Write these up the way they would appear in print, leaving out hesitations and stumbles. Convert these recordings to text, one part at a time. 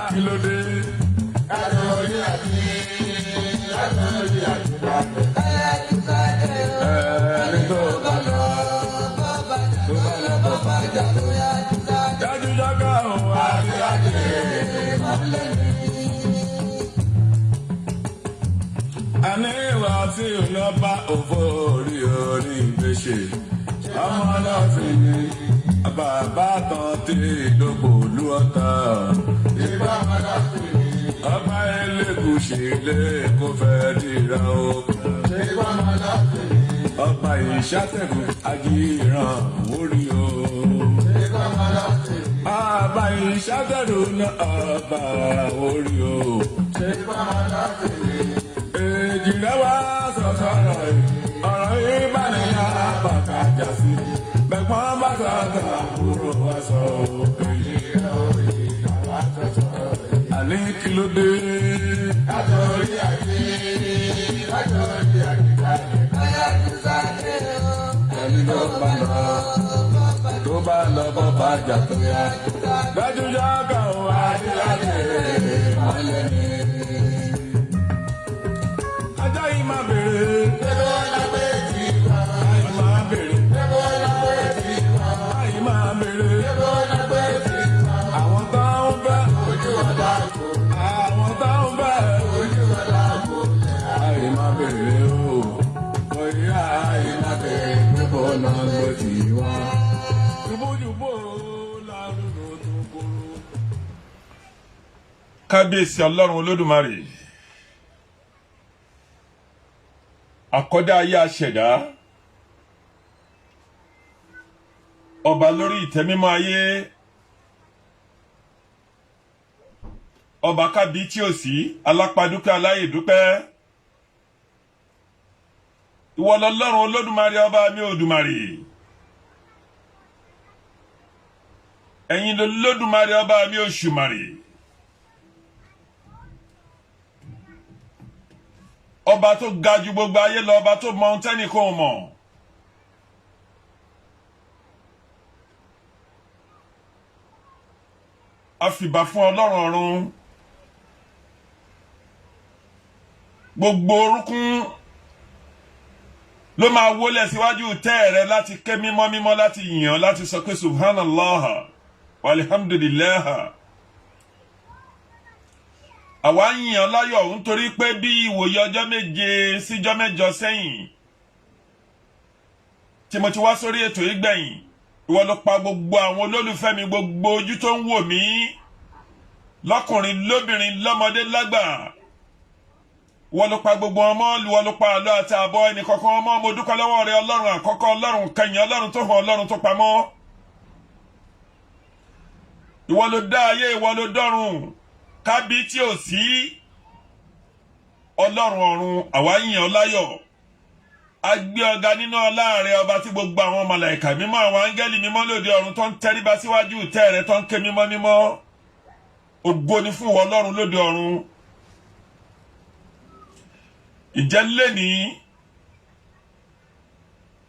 kí ló dé. Látòrí àti ẹni tó bá lọ bàbá jà tó yá dájú jágá o àdìyàdì mọ́lẹ̀ ní. àní ìwà tí ò lọ bá òfò orí ìgbésẹ̀ ọmọ ọlọ́fin ni bàbá tán tí ìdókò lú ọ̀tá. ìbá ọlọ́fin ni ọba Elégùṣì lè kó fẹ́ dìra o. ìbá ọlọ́fin ni ọba Ìṣàtẹ̀gùn ajíran orí o. ìbá ọlọ́fin ni ọba Ìṣàtẹ̀gùn náà ọba orí o. ìbá ọlọ́fin ni èjì rẹ̀ wá sọ̀tọ̀rọ̀ ọ̀rọ̀ yìí bá ní àbàkà jà sí. bẹ̀pọ̀n bá sọ̀tọ̀ àbúrò wá sọ èyí rẹ̀ ó yí àwa sọ̀tọ̀. àní kí ló dé. látòrí àti ẹni tó bá lọ bọ́ bá jà tó yá. dájú jágà ó àdìyàdì mọ́lẹ̀ ní. ajá yìí máa bèrè. ẹgbẹ́ lápẹ́ tí wà ayé máa bèrè. ẹgbẹ́ lápẹ́ tí wà ayé máa bèrè. ẹgbẹ́ lápẹ́ tí wà àwọn tó ń bẹ. ojú ọ̀dà kò àwọn tó ń bẹ. ojú ọ̀dà kò ayé máa bèrè o. oyè ayé máa bèrè. níbo náà ló ti wá. jùbọ́jùbọ́ lárúgbó tó kóró. kábíyèsí ọlọ́run olódùmarè. àkọ́dá ayé aṣẹ̀dá. ọba lórí ìtẹ́ mímọ́ ayé. ọba kábí tí ò sí alápàdúpẹ́ aláyèdúpẹ́. ìwọ lọlọ́run olódùmarè ọba mi òdùmarè. ẹ̀yin lolódùmarè ọba mi òṣùmarè. ọba tó ga jù gbogbo ayé lọ, ọba tó mọ ohun tẹ́nìkan ò mọ̀. a fìbà fún ọlọ́run ọ̀run. gbogbo orúnkún ló máa wólẹ̀ síwájú tẹ́ rẹ láti ké mímọ́ mímọ́, láti yìn ọ́, láti sọ pé subhanallah walhamdulillah. àwa ń yìn ọ́ láyọ̀ nítorí pé bí ìwòye ọjọ́ méje síjọ́ mẹ́jọ sẹ́yìn tí mo ti wá sórí ètò yìí gbẹ̀yìn, ìwọ ló pa gbogbo àwọn olólùfẹ́ mi, gbogbo ojú tó ń wò mí lọ́kùnrin lóbìnrin lọ́mọdé lágbà. ìwọ ló pa gbogbo ọmọ, ìwọ ló pa àlọ́ àti àbọ̀ ẹnì kọ̀ọ̀kan ọmọ. mo dúpẹ́ lọ́wọ́ rẹ ọlọ́run àkọ́kọ́, ọlọ́run kẹyìn, ọlọ́run tó hàn, ọlọ́run tó pamọ́. ìwọ ló dá ayé, ìwọ ló dọ́run, kábí tí ò sí ọlọ́run ọ̀run. àwa yìn ọ́ láyọ̀, a gbé ọ̀gá nínú ọlá rẹ, ọba tí gbogbo àwọn màláíkà mímọ́, àwọn áńgẹ́lì mímọ́ lóde ọ̀run tó ń tẹríba síwájú ìtẹ́ rẹ, tó ń ké mímọ́ mímọ́. ògo ni fún ìwọ ọlọ́run lóde ọ̀run. ìjẹ́ lẹ́ni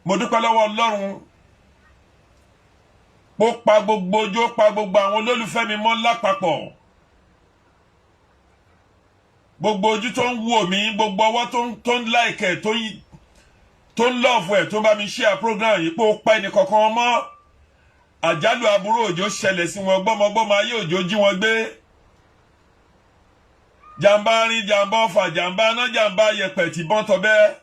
mo dúpẹ́ lọ́wọ́ ọlọ́run, ó pa gbogbo ojú, ó pa gbogbo àwọn olólùfẹ́ mi mọ́ lápapọ̀. gbogbo ojú tó ń wò mí, gbogbo ọwọ́ tó ń láìkẹ̀, tó ń lọ́ọ̀fù ẹ̀, tó bá mi share program yìí, pé ó pa ẹnì kankan mọ́. àjálù aburú òjò ṣẹlẹ̀ sí wọn, gbọ́mọgbọ́mọ ayé òjò jí wọn gbé. jàǹbá rin, jàǹbá ọfà, jàǹbá aná, jàǹbá yẹ̀pẹ̀ tí bọ́n tọ́bẹ́.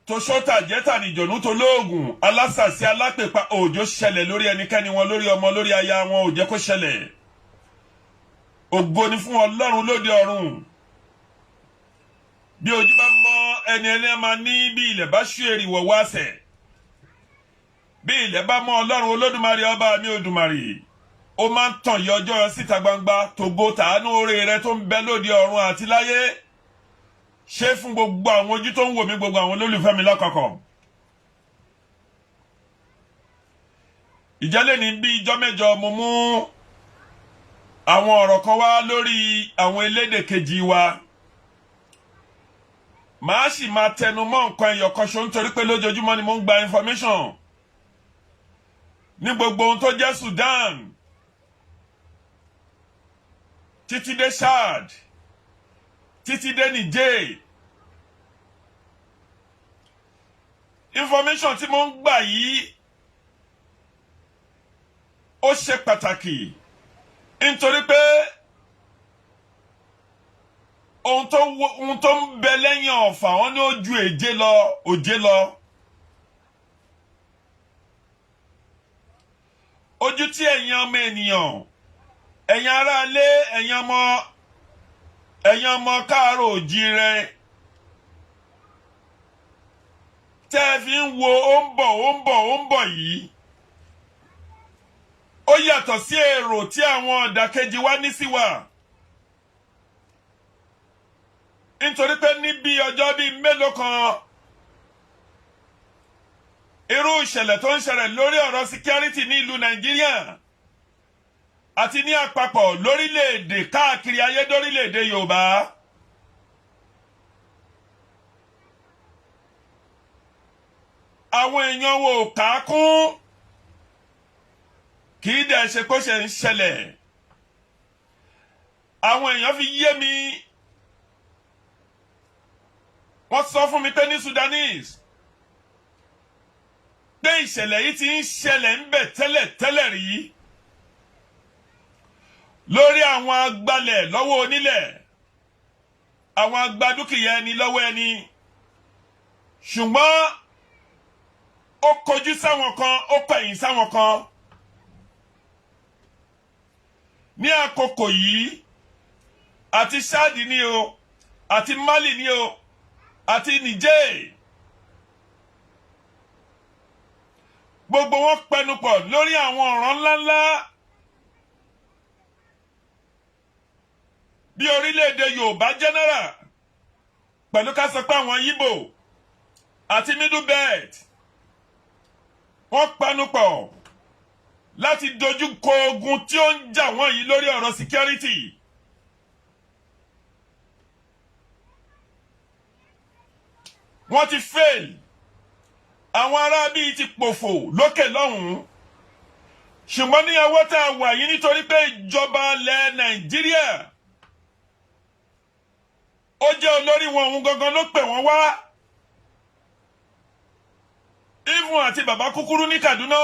tó ṣọ́tà jẹ́tà nìjọ̀nú tó lóògùn, alásàsí alápèpá òjò ṣẹlẹ̀ lórí ẹnikẹ́ni wọn, lórí ọmọ, lórí aya wọn, ò jẹ́ kó ṣẹlẹ̀. ògo ni fún ọlọ́run lóde ọ̀run. bí ojú bá mọ́ ẹni máa ní bí ilẹ̀ bá ṣú èrìwọ̀ wá sẹ̀. bí ilẹ̀ bá mọ́ ọlọ́run olódùmarè ọba mi òdùmarè, ó máa ń tàn yọ ọjọ́ síta gbangba. tògo tàánú oore rẹ tó ń bẹ lóde ọ̀run àti láyé ṣe fún gbogbo àwọn ojú tó ń wò mí, gbogbo àwọn olólùfẹ́ mi lákọ̀ọ̀kọ̀. ìjẹ́lẹ̀ ní bí ijọ́ mẹ́jọ mo mú àwọn ọ̀rọ̀ kan wá lórí àwọn elédè kejì wa. màá sì máa tẹnu mọ́ nǹkan ẹyọ kan ṣo nítorí pé lójoojúmọ́ ni mo ń gba information ní gbogbo ohun tó jẹ́ Sudan. títí dé Chad títí dé Niger. Information tí mo ń gbà yìí ó ṣe pàtàkì nítorí pé ohun tó ń bẹ lẹ́yìn ọ̀fà wọn ní ó ju òjé lọ. Ojú tí ẹ̀yin ọmọ ènìyàn, ẹ̀yin aráalé, ẹ̀yin ọmọ káàárọ̀ oòjíire tẹ́ ẹ fi ń wo ó ń bọ̀ yìí ó yàtọ̀ sí èrò tí àwọn ọ̀dàkejì wa ní sí wa. Nítorí pé níbi ọjọ́ bíi mélòó kan irú ìṣẹ̀lẹ̀ tó ń ṣẹlẹ̀ lórí ọ̀rọ̀ security ní ìlú Nàìjíríà àti ní àpapọ̀ lórílẹ̀-èdè káàkiri ayé lórílẹ̀-èdè Yorùbá. Àwọn èèyàn wo kà á kún kì í dẹ̀ ṣe kó ṣe ń ṣẹlẹ̀. Àwọn èèyàn fi yé mi, wọ́n sọ fún mi pé ní Sudanese pé ìṣẹ̀lẹ̀ yìí ti ń ṣẹlẹ̀ ń bẹ̀ tẹ́lẹ̀ rí lórí àwọn agbalẹ̀ lọ́wọ́ onílẹ̀, àwọn agbadúkìá ẹni lọ́wọ́ ẹni, ṣùgbọ́n ó kọjú sáwọn kan ó pẹ̀yìn sáwọn kan. Ní àkókò yìí àti Chad ni o àti Mali ni o àti Niger, gbogbo wọn pẹnupọ̀ lórí àwọn ọ̀ràn ńláńlá bí orílẹ̀-èdè Yorùbá general pẹ̀lú ká sọ pé àwọn Yíbò àti Middle Belt wọ́n pẹnupọ̀ láti dojú kọ ogun tí ó ń jà wọ́n yìí lórí ọ̀rọ̀ security. Wọ́n ti fail, àwọn ará bíi ti pòfò lókè lọ́hùn-ún, ṣùgbọ́n ní ọwọ́ tá a wà yìí nítorí pé ìjọba ilẹ̀ Nàìjíríà ó jẹ́ olórí wọn, òun gangan ló pè wọ́n wá. Even àti bàbá kúkúrú ní Kaduna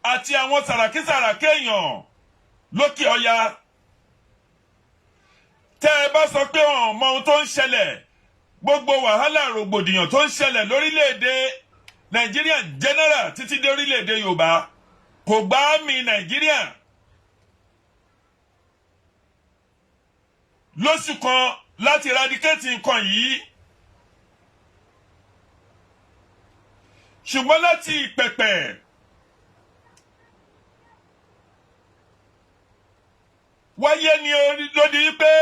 àti àwọn sàràkí èèyàn lókè ọya, tẹ́ ẹ bá sọ pé wọn mọ ohun tó ń ṣẹlẹ̀, gbogbo wàhálà rògbòdìyàn tó ń ṣẹlẹ̀ lórílẹ̀-èdè Nàìjíríà general títí dé orílẹ̀-èdè Yorùbá kò gbá mi Nàìjíríà lóṣù kan láti eradicate nǹkan yìí. Ṣùgbọ́n láti ìpẹ̀pẹ̀ wáyé ni lódì pé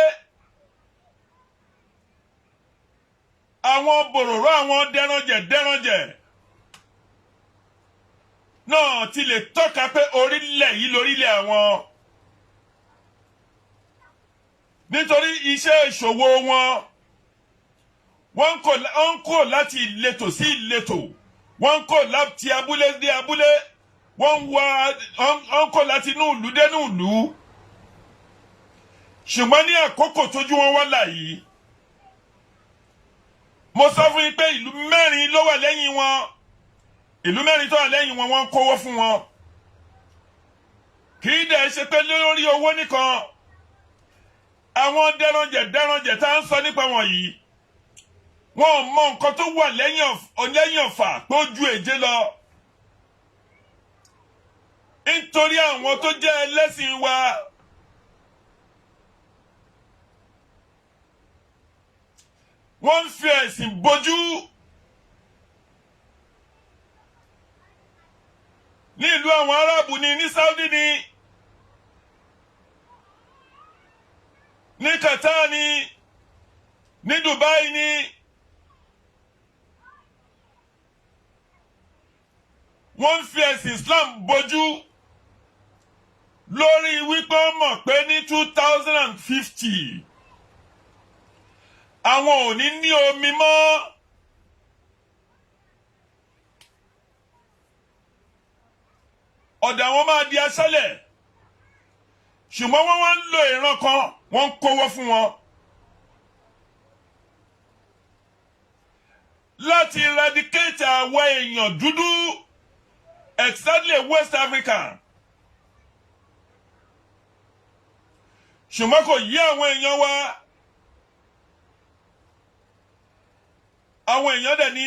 àwọn bòròró, àwọn dẹranjẹ̀ náà ti lè tọ́ka pé orílẹ̀ yìí lórílẹ̀ àwọn, nítorí iṣẹ́ ìṣòwò wọn wọ́n kò láti ìletò sí ìletò, wọ́n kò láti abúlé dé abúlé, wọ́n kò láti inú ìlú dé inú ìlú. Ṣùgbọ́n ní àkókò tójú wọn wá là yìí, mo sọ fún yín pé ìlú mẹ́rin ló wà lẹ́yìn wọn, ìlú mẹ́rin tó wà lẹ́yìn wọn wọ́n kówó fún wọn. Kì í dẹ̀ ṣe pé lórí owó nìkan, àwọn dẹranjẹ̀ tá ń sọ nípa wọn yìí wọn ò mọ nǹkan tó wà lẹ́yìn ọ̀fà tó ju èje lọ. Nítorí àwọn tó jẹ́ ẹlẹ́sìn wa wọ́n ń fi ẹ̀sìn bojú. Ní ìlú àwọn Arábù ni, ní Saudi ni, ní Qatar ni, ní Dubai ni, wọ́n ń fi ẹ̀sìn Islam bojú lórí wípé wọ́n mọ̀ pé ní 2050 àwọn ò ní omi mọ́. Ọ̀dọ̀ àwọn máa di aṣálẹ̀. ṣùgbọ́n wọ́n wá ń lo ìran kan wọ́n ń kówó fún wọn láti eradicate àwọn èèyàn dúdú exactly West Africa. Ṣùgbọ́n kò yí àwọn èèyàn wa. Àwọn èèyàn dẹ̀ ní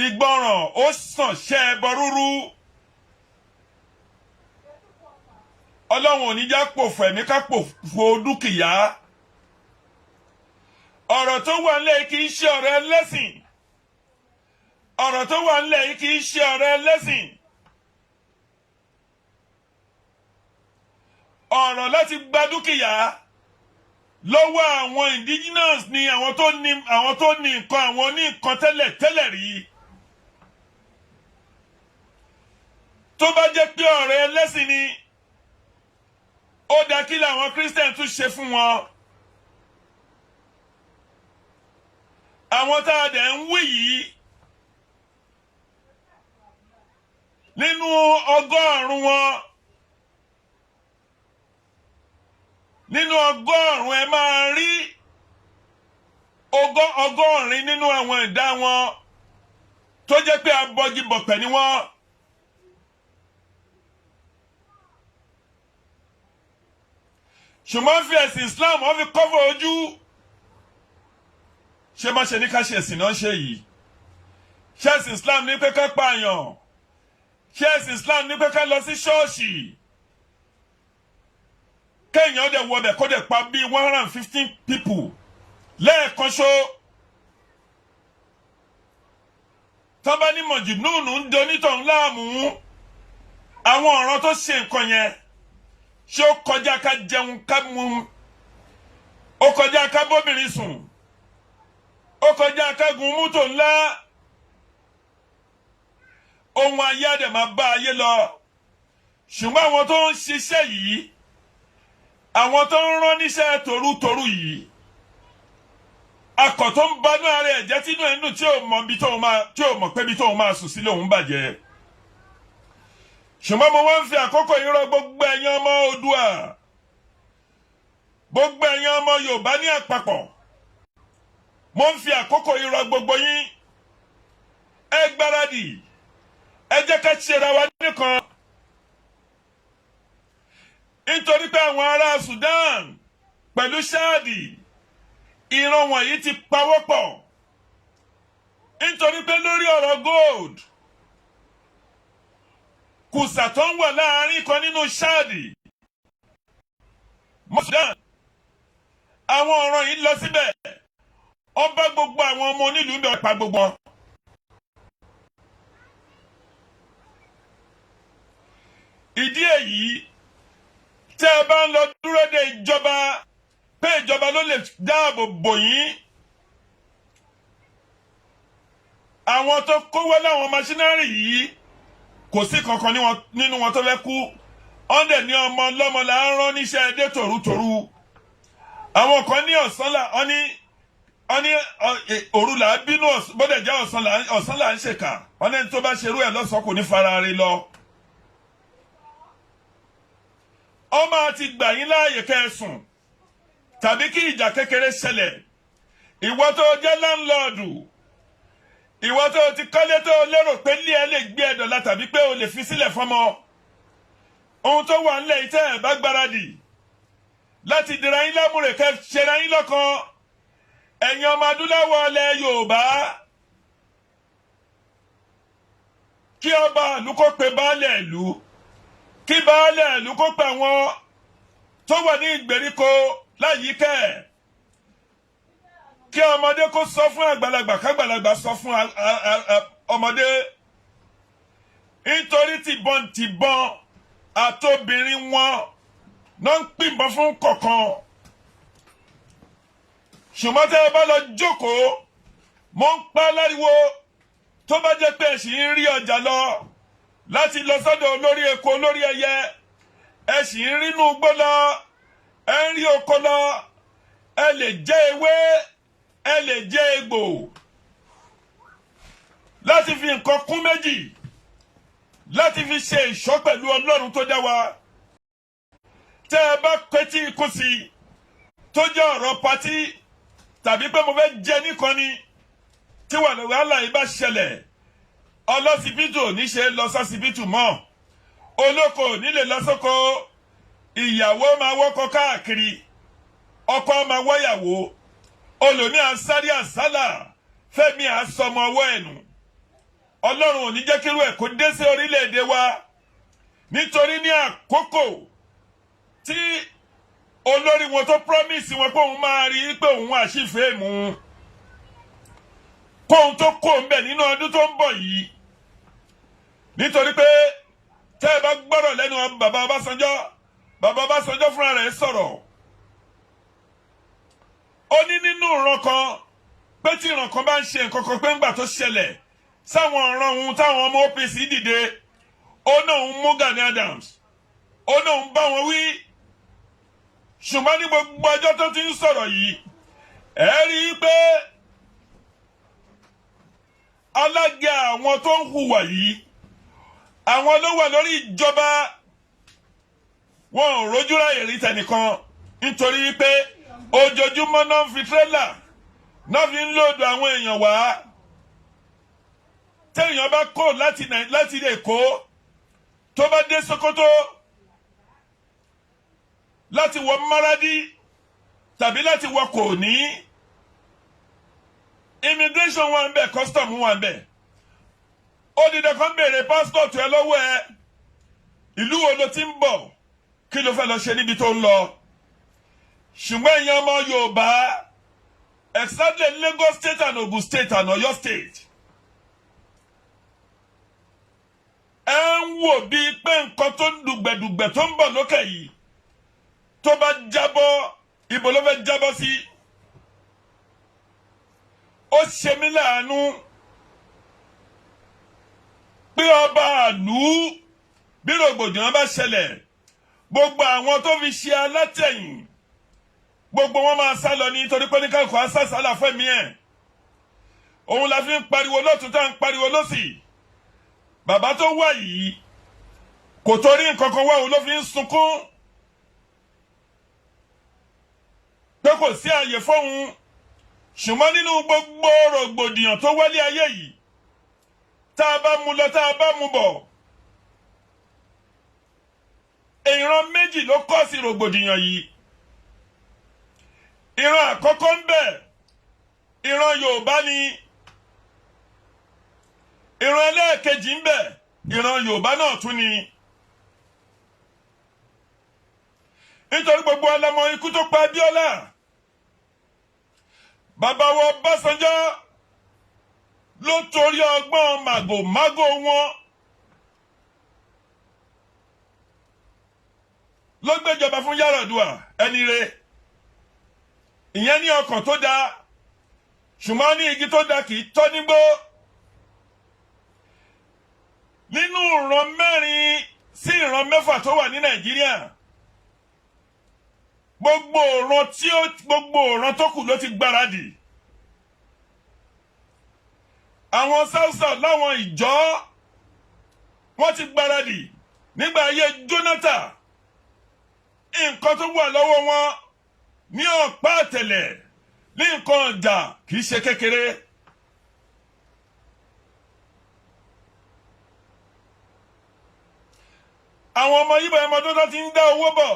ìgbọràn ó sàn ṣẹ́ ẹbọ rúrú. Ọlọ́run ò ní já pòfò ẹ̀mí ká pòfò dúkìá. Ọ̀rọ̀ tó wà nílẹ̀ kì í ṣe ọ̀rọ̀ ẹlẹ́sìn. Ọ̀rọ̀ tó wà nílẹ̀ kì í ṣe ọ̀rọ̀ ẹlẹ́sìn. Ọ̀rọ̀ láti gba dúkìá lọ́wọ́ àwọn indigenous ni àwọn tó ní nǹkan àwọn ní nǹkan tẹ́lẹ̀ rí. Tó bá jẹ́ pé ọ̀rọ̀ ẹlẹ́sìn ni ó dá kí làwọn Christian tún ṣe fún wọn. Àwọn tá a dẹ̀ ń wí yìí nínú ọgọ́rùn-ún wọn nínú ọgọ́rùn-ún ẹ máa rí ọgọ́rin nínú àwọn ẹ̀dá wọn tó jẹ́ pé abọ́gibọ̀pẹ̀ ni wọ́n. Ṣùgbọ́n fi ẹ̀sìn Islam wọ́n fi kọ́fọ̀ ojú. Ṣé má ṣe ní ká ṣe ẹ̀sìn náà ṣe yìí? Ṣé ẹ̀sìn Islam ní pé ká pààyàn? Ṣé ẹ̀sìn Islam ní pé ká lọ sí ṣọ́ọ̀ṣì? Kéèyàn dẹ̀ wọ bẹ̀ kó dẹ̀ pa bíi 115 people lẹ́ẹ̀kan ṣó. Tọ́ba ní mọ̀jìnúùnù ń donítọ̀hún láàmú. Àwọn ọ̀ràn tó ṣe nǹkan yẹn ṣé ó kọjá ká jẹun ká mu, ó kọjá ká bóbìnrin sùn, ó kọjá ká gun mọ́tò ńlá. Ohun ayé á dẹ̀ máa bá ayé lọ. Ṣùgbọ́n àwọn tó ń ṣiṣẹ́ yìí, àwọn tó ń rán níṣẹ́ torútorú yìí, akọ̀ tó ń banú ara ẹ̀ jẹ́ tínú ẹnu tí ò mọ̀ pé bí tóun máa sùn sí lòun bàjẹ́. Ṣùgbọ́n mo wá ń fi àkókò yìí rọ̀ gbogbo ẹ̀yin ọmọ Oòduà, gbogbo ẹ̀yin ọmọ Yorùbá ní àpapọ̀. Mo ń fi àkókò yìí rọ̀ gbogbo yín. Ẹ gbáradì, ẹ jẹ́ ká ṣera wa nìkan. Nítorí pé àwọn ará Sudan pẹ̀lú Ṣáàdì ìran wọ̀nyí ti pawọ́pọ̀. Nítorí pé lórí ọ̀rọ̀ gold, kùsà tó ń wà láàárín kan nínú Ṣáàdì Sudan, àwọn ọ̀ràn yìí lọ síbẹ̀. Wọ́n bá gbogbo àwọn ọmọ onílùú ń bẹ̀ pa gbogbo wọn. Ìdí èyí tẹ́ ẹ bá ń lọ dúró de ìjọba pé ìjọba ló lè dáàbò bò yín. Àwọn tó kówó láwọn maṣínárì yìí kò sí kankan nínú wọn tó fẹ́ kú. Wọ́n dẹ̀ ní ọmọ ọlọ́mọ là ń rán níṣẹ́ ẹdẹ tòrútòrú. Àwọn kan ní ọ̀sán là wọ́n ní òru là ń bínú, bọ́dẹ̀ jẹ́ ọ̀sán là ń ṣèkà. Wọ́n ní ẹni tó bá ṣerú ẹ̀ lọ́sàn-án kò ní fara rí lọ. Ọmọ àti gbà yín láàyè kẹsùn tàbí kí ìjà kékeré ṣẹlẹ̀. Ìwọ tó jẹ́ láńlọ́ọ̀dù, ìwọ tó ti kọ́lé tó lérò pé ilé ẹ lè gbé ẹ̀dọ̀la tàbí pé o lè fi sílẹ̀ fọ́mọ. Ohun tó wà nílẹ̀ ìtẹ́ ẹ̀ bá gbáradì láti dìra yín lámúrè kẹ́ ṣera yín lọ́kàn. Ẹ̀yin ọmọ adúláwọ̀ ilẹ̀ Yorùbá, kí ọba ìlú kó pe baálẹ̀ ìlú, kí baálẹ̀ ìlú kó pe àwọn tó wà ní ìgbèríko láyìíká ẹ̀, kí ọmọdé kó sọ fún àgbàlagbà kágbàlagbà sọ fún ọmọdé. Nítorí tìbọn àtobìnrin wọn náà ń pìnbọn fún kọ̀ọ̀kan. Ṣùgbọ́n tẹ́ ẹ bá lọ jókòó, mo ń pa láriwo tó bá jẹ́ pé ẹ sì ń rí ọjà lọ láti lọ sọ́dọ̀ olórí eko olórí ẹyẹ, ẹ sì ń rínú igbó lọ, ẹ ń rí oko lọ, ẹ lè jẹ ewé, ẹ lè jẹ egbò láti fi nǹkan kún méjì, láti fi ṣe ìṣọ́ pẹ̀lú Ọlọ́run tó dá wa. tẹ́ ẹ bá pẹ́tí ikú sí tó jẹ́ ọ̀rọ̀ pátí tàbí pé mo fẹ́ jẹ nìkan ni tí wàhálà yìí bá ṣẹlẹ̀ ọlọ́sibítù ò ní ṣe lọ sọ́sibítù mọ́ olóko ò ní lè lọ sóko ìyàwó máa wọ́kọ káàkiri ọkọ máa wọ́yàwó olóní àsáré àsálà fẹ́mi àsọmọ ọwọ́ ẹ̀nù ọlọ́run ò ní jẹ́ kírú ẹ̀ kó dé sí orílẹ̀-èdè wa nítorí ní àkókò tí olórí wọn tó promise wọn pé òun máa rí pé òun àṣìfẹ́ mu kóhun tó kó ń bẹ̀ nínú ọdún tó ń bọ̀ yìí nítorí pé tẹ́ ẹ bá gbọ́rọ̀ lẹ́nu bàbá Ọbásanjọ́ fúnra rẹ̀ sọ̀rọ̀ ó ní nínú ìran kan pé tí ìran kan bá ń ṣe nǹkan kan pé ńgbà tó ṣẹlẹ̀ sáwọn ọ̀ràn ohun táwọn ọmọ OPC dìde ó náà ń mú Gani Adams ó náà ń bá wọn wí ṣùgbọ́n ní gbogbo ọjọ́ tó ti ń sọ̀rọ̀ yìí ẹ rí i pé alága àwọn tó ń hùwà yìí àwọn ló wà lórí ìjọba wọn ò rójú ráyè rí tẹnìkan nítorí pé ojoojúmọ́ náà ń fi tírélà náà fi ń lòdù àwọn èèyàn wá téèyàn bá kó láti Èkó tó bá dé Sókótó láti wọ Maradi tàbí láti wọ Kòní immigration wà ń bẹ custom wà ń bẹ ó di dandan béèrè passport ẹ lọ́wọ́ ẹ ìlú wo ló ti ń bọ̀ kí ló fẹ́ lọ ṣe níbi tó ń lọ ṣùgbọ́n ìyẹn ọmọ Yorùbá exactly Lagos state and Ogun state and Ọ̀yọ́ state ẹ ń wò bíi pé nǹkan tó ń dùgbẹ̀dùgbẹ̀ tó ń bọ̀ lókè yìí tó bá jábọ́ ibo ló fẹ́ jábọ́ sí ó ṣe mí láàánú pé ọba àlú bí rògbòdìyàn bá ṣẹlẹ̀ gbogbo àwọn tó fi ṣe alátẹ̀yìn gbogbo wọn máa sá lọ nítorí pé ní kálukú asásálà fẹ́mi ẹ̀ òun la fi ń pariwo lọ́tún tá ń pariwo lọ́sì bàbá tó wà yìí kò torí nǹkan kan wá òun ló fi ń sunkún pé kò sí àyè fóun ṣùgbọ́n nínú gbogbo rògbòdìyàn tó wálé ayé yìí tá a bá mú lọ tá a bá mú bọ̀ ìran méjì ló kọ́ sí rògbòdìyàn yìí ìran àkọ́kọ́ ń bẹ ìran Yorùbá ni ìran ẹlẹ́ẹ̀kejì ń bẹ ìran Yorùbá náà tún ni nítorí gbogbo ọlọmọ ikú tó pa Abíọ́lá bàbá wa Ọbásanjọ́ ló torí ọgbọ́n màgòmágó wọn ló gbéjọba fún Yar'Adua ẹni re ìyẹn ní ọkàn tó dáa ṣùgbọ́n ní igi tó dáa kì í tọ́ nígbó nínú ìran mẹ́rin sí ìran mẹ́fà tó wà ní Nàìjíríà gbogbo ọ̀ràn tó kù ló ti gbáradì àwọn South láwọn ìjọ wọ́n ti gbáradì nígbà ayé Jonathan nǹkan tó wà lọ́wọ́ wọn ní ọ̀pá àtẹ̀lẹ̀ ní nǹkan ọjà kì í ṣe kékeré àwọn ọmọ yìí bọ̀ ẹmọ tó ti ń dá owó bọ̀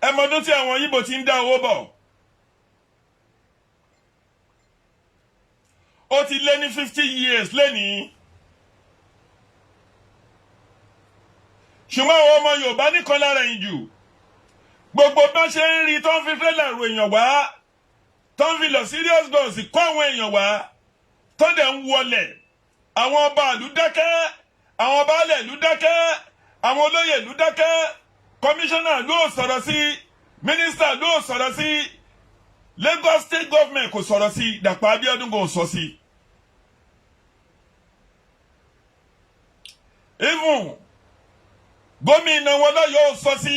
ẹmọdún tí àwọn Yíbò ti ń dá owó bọ̀ ó ti lé ní 50 years lénìí ṣùgbọ́n àwọn ọmọ Yorùbá nìkan lára yìí jù gbogbo bá ṣe ń rí tó ń fi tírélà ro èèyàn wá tó ń fi lọ serious goals kó àwọn èèyàn wá tó dẹ̀ ń wọlẹ̀ àwọn ọba ìlú dákẹ́ àwọn baálẹ̀ ìlú dákẹ́ àwọn olóyè ìlú dákẹ́ kọmíṣánná ló sọ̀rọ̀ sí mínísítà ló sọ̀rọ̀ sí Lagos state government kò sọ̀rọ̀ sí Dàpọ̀ Abíọ́dún kò sọ sí. even gómìnà wọn náà yóò sọ sí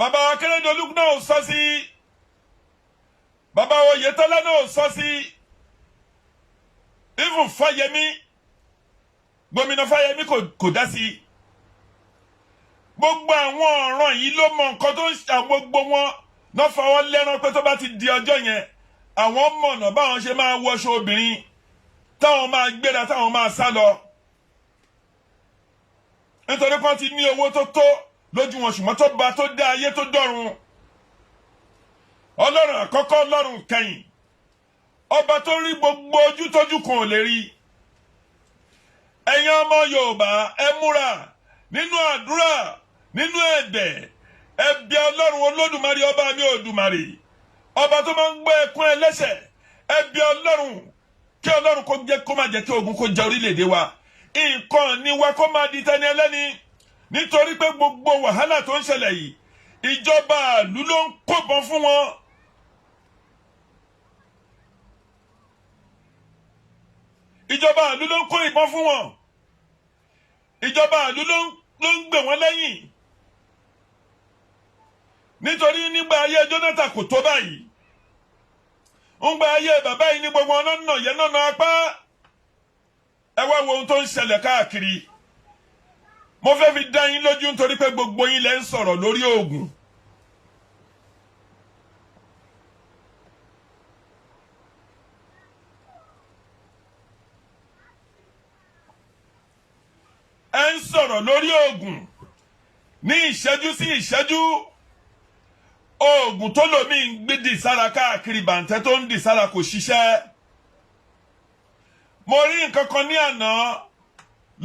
bàbá Akérédolú náà sọ sí, bàbá Oyètọ́lá náà sọ sí, even Fáyẹmí, gómìnà Fáyẹmí kò dá sí. Gbogbo àwọn ọ̀ràn yìí ló mọ nǹkan tó ń ṣe gbogbo wọn náà fọwọ́ lẹ́rán pé tó bá ti di ọjọ́ yẹn àwọn mọ̀nà báwọn ṣe máa wọṣọ obìnrin táwọn máa gbéra táwọn máa sá lọ. Nítorí pé wọ́n ti ní owó tó tó lójú wọn ṣùgbọ́n tó bá tó dá ayé tó dọ̀run. Ọlọ́run àkọ́kọ́ Ọlọ́run kẹ́yìn. Ọba tó rí gbogbo ojú tójú kan ò lè rí. Ẹ̀yin ọmọ Yorùbá ẹ múra nínú àdúrà nínú ẹ̀bẹ̀ ẹ bẹ̀ Ọlọ́run Olódùmarè ọba mi Òdùmarè. Ọba tó máa ń gbọ́ ẹkún ẹlẹ́ṣẹ̀ ẹ bẹ̀ Ọlọ́run kí Ọlọ́run kó má jẹ́ kí ogun kó jẹ orílẹ̀-èdè wa. Nǹkan ní wa kó máa di tẹni ẹlẹ́ni nítorí pé gbogbo wàhálà tó ń ṣẹlẹ̀ yìí ìjọba ìlú ló ń kóbọn fún wọn. Ìjọba ìlú ló ń kó ìbọn fún wọn. Ìjọba ìlú ló ń gbè wọ́n lẹ́yìn. Nítorí nígbà ayé Jonathan kò tó báyìí. Ń gba ayé bàbá yìí ní gbogbo ọ̀nà yẹn náà apá. Ẹ wá wo ohun tó ń ṣẹlẹ̀ káàkiri. Mo fẹ́ fi dá yín lójú nítorí pé gbogbo yín lẹ ń sọ̀rọ̀ lórí oògùn. Ẹ ń sọ̀rọ̀ lórí oògùn ní ìṣẹ́jú sí ìṣẹ́jú. Oògùn tó lòmí ń gbé dì sára káàkiri bàǹtẹ́ tó ń dì sára kò ṣiṣẹ́. Mo rí nǹkan kan ní àná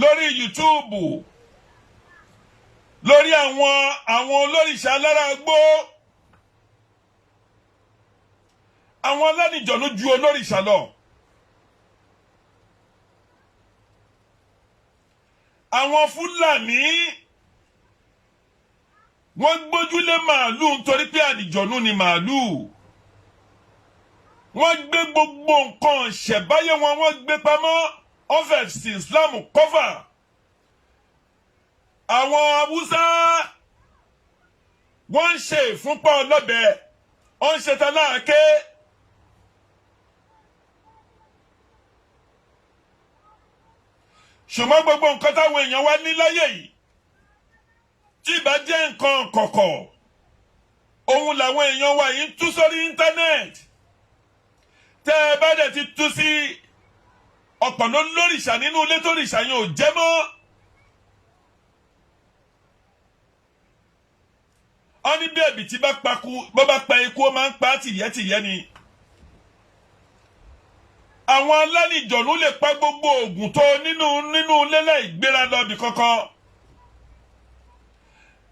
lórí YouTube lórí àwọn olórìṣà alára gbó. Àwọn alánìjọ̀nú ju olórìṣà lọ. Àwọn Fúlàní wọ́n gbójúlé màálù nítorí pé àlìjọ̀nú ni màálù. Wọ́n gbé gbogbo nǹkan ṣẹ̀báyé wọ́n gbé pamọ́ ọ̀fẹ́ sí Islam kọ́fà. Àwọn Haúsá wọ́n ń ṣe ìfúnpá ọlọ́bẹ, wọ́n ń ṣe taláàké. Ṣùgbọ́n gbogbo nǹkan táwọn èèyàn wá ní láyé yìí tí ìbá jẹ́ nǹkan kọ̀kọ̀ ohun làwọn èèyàn wa yìí ń tú sórí íńtánẹ́ẹ̀tì. Tẹ́ ẹ bá dẹ̀ ti tú sí ọ̀pọ̀ ló lórìṣà nínú ilé tó rìṣà yẹn ò jẹ́ mọ́. Ó ní bí ẹ̀bì tí bó bá pa ikú ó máa ń pa tìyẹ́tìyẹ́ ni. Àwọn alánìjọ̀nú lè pa gbogbo oògùn tó nínú lélẹ̀ ìgbéra lọ́bì kankan.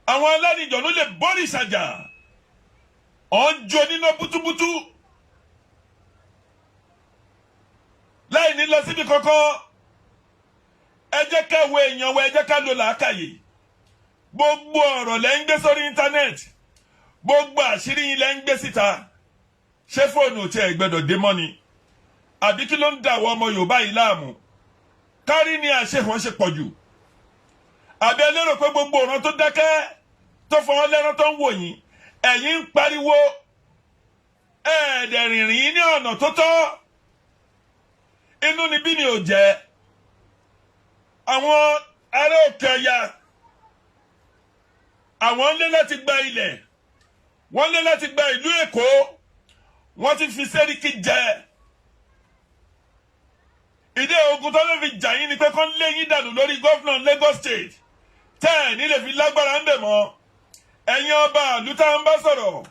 Àwọn alánìjọ̀nú lè bọ́rìṣà jà ọ̀n jó níná bútúbútú láì ní lọ síbi kankan. Ẹ jẹ́ ká wo èèyàn wa, ẹ jẹ́ ká lo làákàyè. Gbogbo ọ̀rọ̀ lẹ́ ń gbé sórí íńtánẹ́ẹ̀tì, gbogbo àṣírí yín lẹ́ ń gbé síta. Ṣé fóònù ò tiẹ̀ gbẹ́dọ̀ dé mọ́ ni? Àbí kí ló ń dà wọ́ ọmọ Yorùbá yìí láàmú? Kárí ni àṣehàn ṣe pọ̀ jù. Àbí ẹ lérò pé gbogbo ọ̀ràn tó dákẹ́ tó fọwọ́ lẹ́rán tó ń wò yín ẹ̀yin ń pariwo ẹ̀ẹ́dẹ̀ rìnrìn ní ọ̀nà tó tọ́. Inú ni bí ni ò jẹ́. Àwọn ará òkè ọya àwọn lé láti gba ilẹ̀, wọ́n lé láti gba ìlú Èkó, wọ́n ti fi Sẹ́ríkì jẹ. Ìdí ogun tó lè fi jà yín ni pé kán lé yín dànù lórí gọ́fúnà Lagos State. Tẹ́ ẹ̀ ní lè fi lágbára ń bẹ̀ mọ́. Ẹ̀yin ọba ìlú tá ń bá sọ̀rọ̀.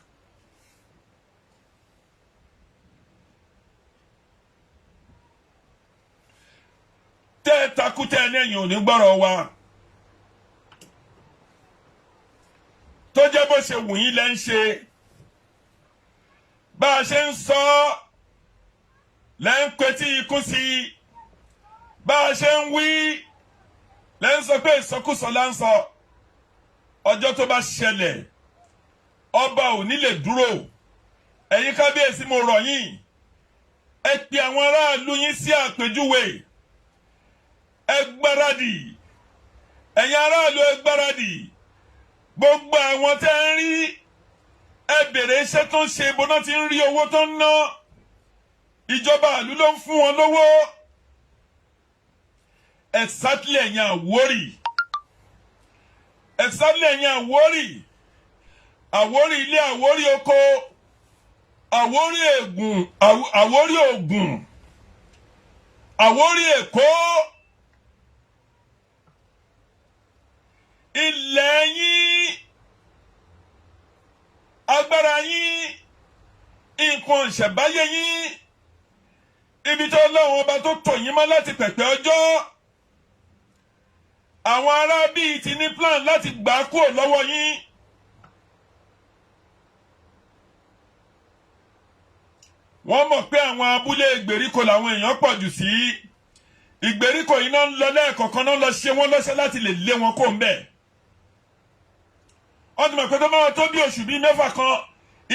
Tẹ́ ẹ takú tẹ́ ẹ ní ẹ̀yìn ò ní gbọ́rọ̀ wa. Tó jẹ́ bó ṣe wù yín lẹ́ ń ṣe. Bá a ṣe ń sọ lẹ́ ń petí ikú sí i. Bá a ṣe ń wí lẹ́ ń sọ pé ìsọkúsọ là ń sọ. Ọjọ́ tó bá ṣẹlẹ̀ ọba ò ní lè dúró. Ẹ̀yin kábíyèsí mo rọ̀ yín. Ẹ pe àwọn aráàlú yín sí àpèjúwe. Ẹ gbáradì. Ẹ̀yin aráàlú ẹ gbáradì. Gbogbo àwọn tẹ́ ń rí ẹ bèrè iṣẹ́ tó ń ṣe bó náà ti ń rí owó tó ń ná ìjọba ìlú ló ń fún wọn lówó exactly ẹ̀yin Àwórì exactly ẹ̀yin Àwórì Àwórì ilé Àwórì oko Àwórì Ègùn Àwórì Ògùn Àwórì Èkó ilẹ̀ yín agbára yín nǹkan ìṣẹ̀báyé yín ibi tó lọ́wọ́ ọba tó tò yín mọ́ láti pẹ̀pẹ̀ ọjọ́ àwọn ará bíi ti ní plan láti gbà á kúrò lọ́wọ́ yín wọ́n mọ̀ pé àwọn abúlé ìgbèríko làwọn èèyàn pọ̀ jù sí ìgbèríko yìí náà ń lọ lẹ́ẹ̀kọ̀ọ̀kan náà lọ ṣe wọ́n lọ́ṣẹ́ láti lè lé wọn kó ń bẹ̀ wọ́n ti mọ̀ pé tó máa tó bí oṣù bíi mẹ́fà kan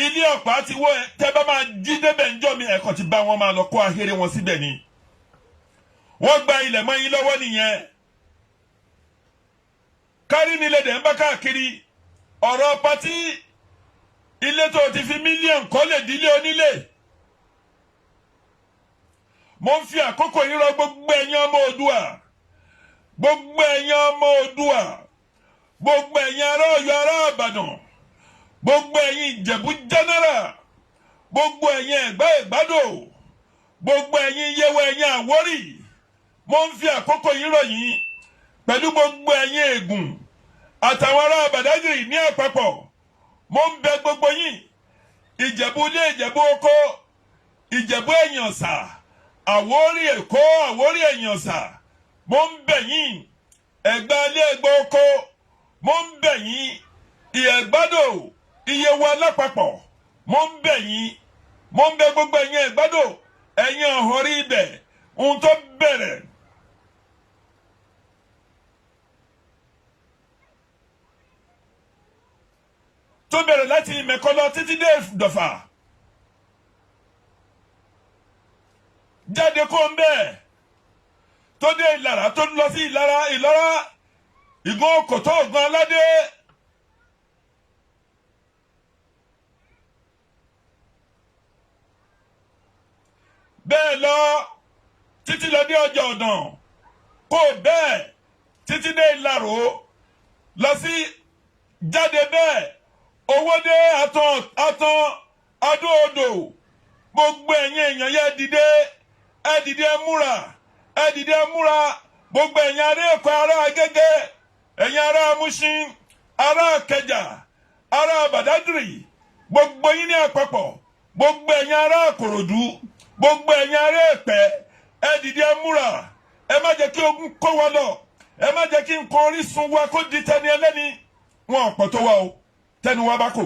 ilé ọ̀pá ti wọ́ ẹ tẹ́ bá máa jí débẹ̀ ńjọ́ mi ẹ̀kọ́ ti bá wọn máa lọ kó ahéré wọn síbẹ̀ ni wọ́n gba ilẹ̀ mọ́ yín lọ́wọ́ nìyẹn kárí nílẹ̀ dẹ̀ ń bá káàkiri ọ̀rọ̀ pátí ilé tó ti fi mílíọ̀nù kọ́ lè dílé onílé mo ń fi àkókò yìí rọ gbogbo ẹ̀yin ọmọ Oòduà gbogbo ẹ̀yin ọmọ Oòduà gbogbo ẹ̀yin ará Ọ̀yọ́ ará Ìbàdàn gbogbo ẹ̀yin Ìjẹ̀bú general gbogbo ẹ̀yin Ẹ̀gbá Ìgbádò gbogbo ẹ̀yin Yẹwò ẹ̀yin Àwórì mo ń fi àkókò yìí rọ̀ yín pẹ̀lú gbogbo ẹ̀yin Ègùn àtàwọn ará Bàdágìrì ní àpapọ̀ mo ń bẹ̀ gbogbo yín Ìjẹ̀bú ilé Ìjẹ̀bú oko Ìjẹ̀bú ẹ̀yìn Ọ̀sà Àwórì Èkó Àwórì ẹ̀yìn Ọ̀sà mo ń bẹ̀ yín Ẹ̀gbá ilé Ẹ̀gbá oko mo ń bẹ̀ yín Ìgbádò Ìyẹ̀wò alápapọ̀ mo ń bẹ̀ yín mo ń bẹ̀ gbogbo ẹ̀yin Ìgbádò ẹ̀yin ọ̀họ́rí ibẹ̀ ohun tó bẹ̀rẹ̀ láti Ìmẹ̀kọ lọ títí dé Ìdọ̀fà jáde kó ń bẹ́ẹ̀ tó dé Ìlara tó lọ sí Ìlara Ìgàn Kòtó Ògùn Aládé bẹ́ẹ̀ lọ títí lọ dé ọjà Ọ̀dàn kó bẹ́ẹ̀ títí dé Ìlaró lọ sí jáde bẹ́ẹ̀ owó dé àtàn Adó-Odò gbogbo ẹ̀yin èèyàn yẹ dìde múra gbogbo ẹ̀yin ará Èkó ará Agége ẹ̀yin ará Mùṣín ará Ìkẹjà ará Bàdágìrì gbogbo yín ní àpapọ̀ gbogbo ẹ̀yin ará Ìkòròdú gbogbo ẹ̀yin ará Ẹ̀pẹ́ ẹ dìde múra ẹ má jẹ́ kí ogun kó wa lọ ẹ má jẹ́ kí nǹkan orísun wa kó di tẹni ẹlẹ́ni wọn ọ̀pọ̀ tó wa o tẹnu wa bá kò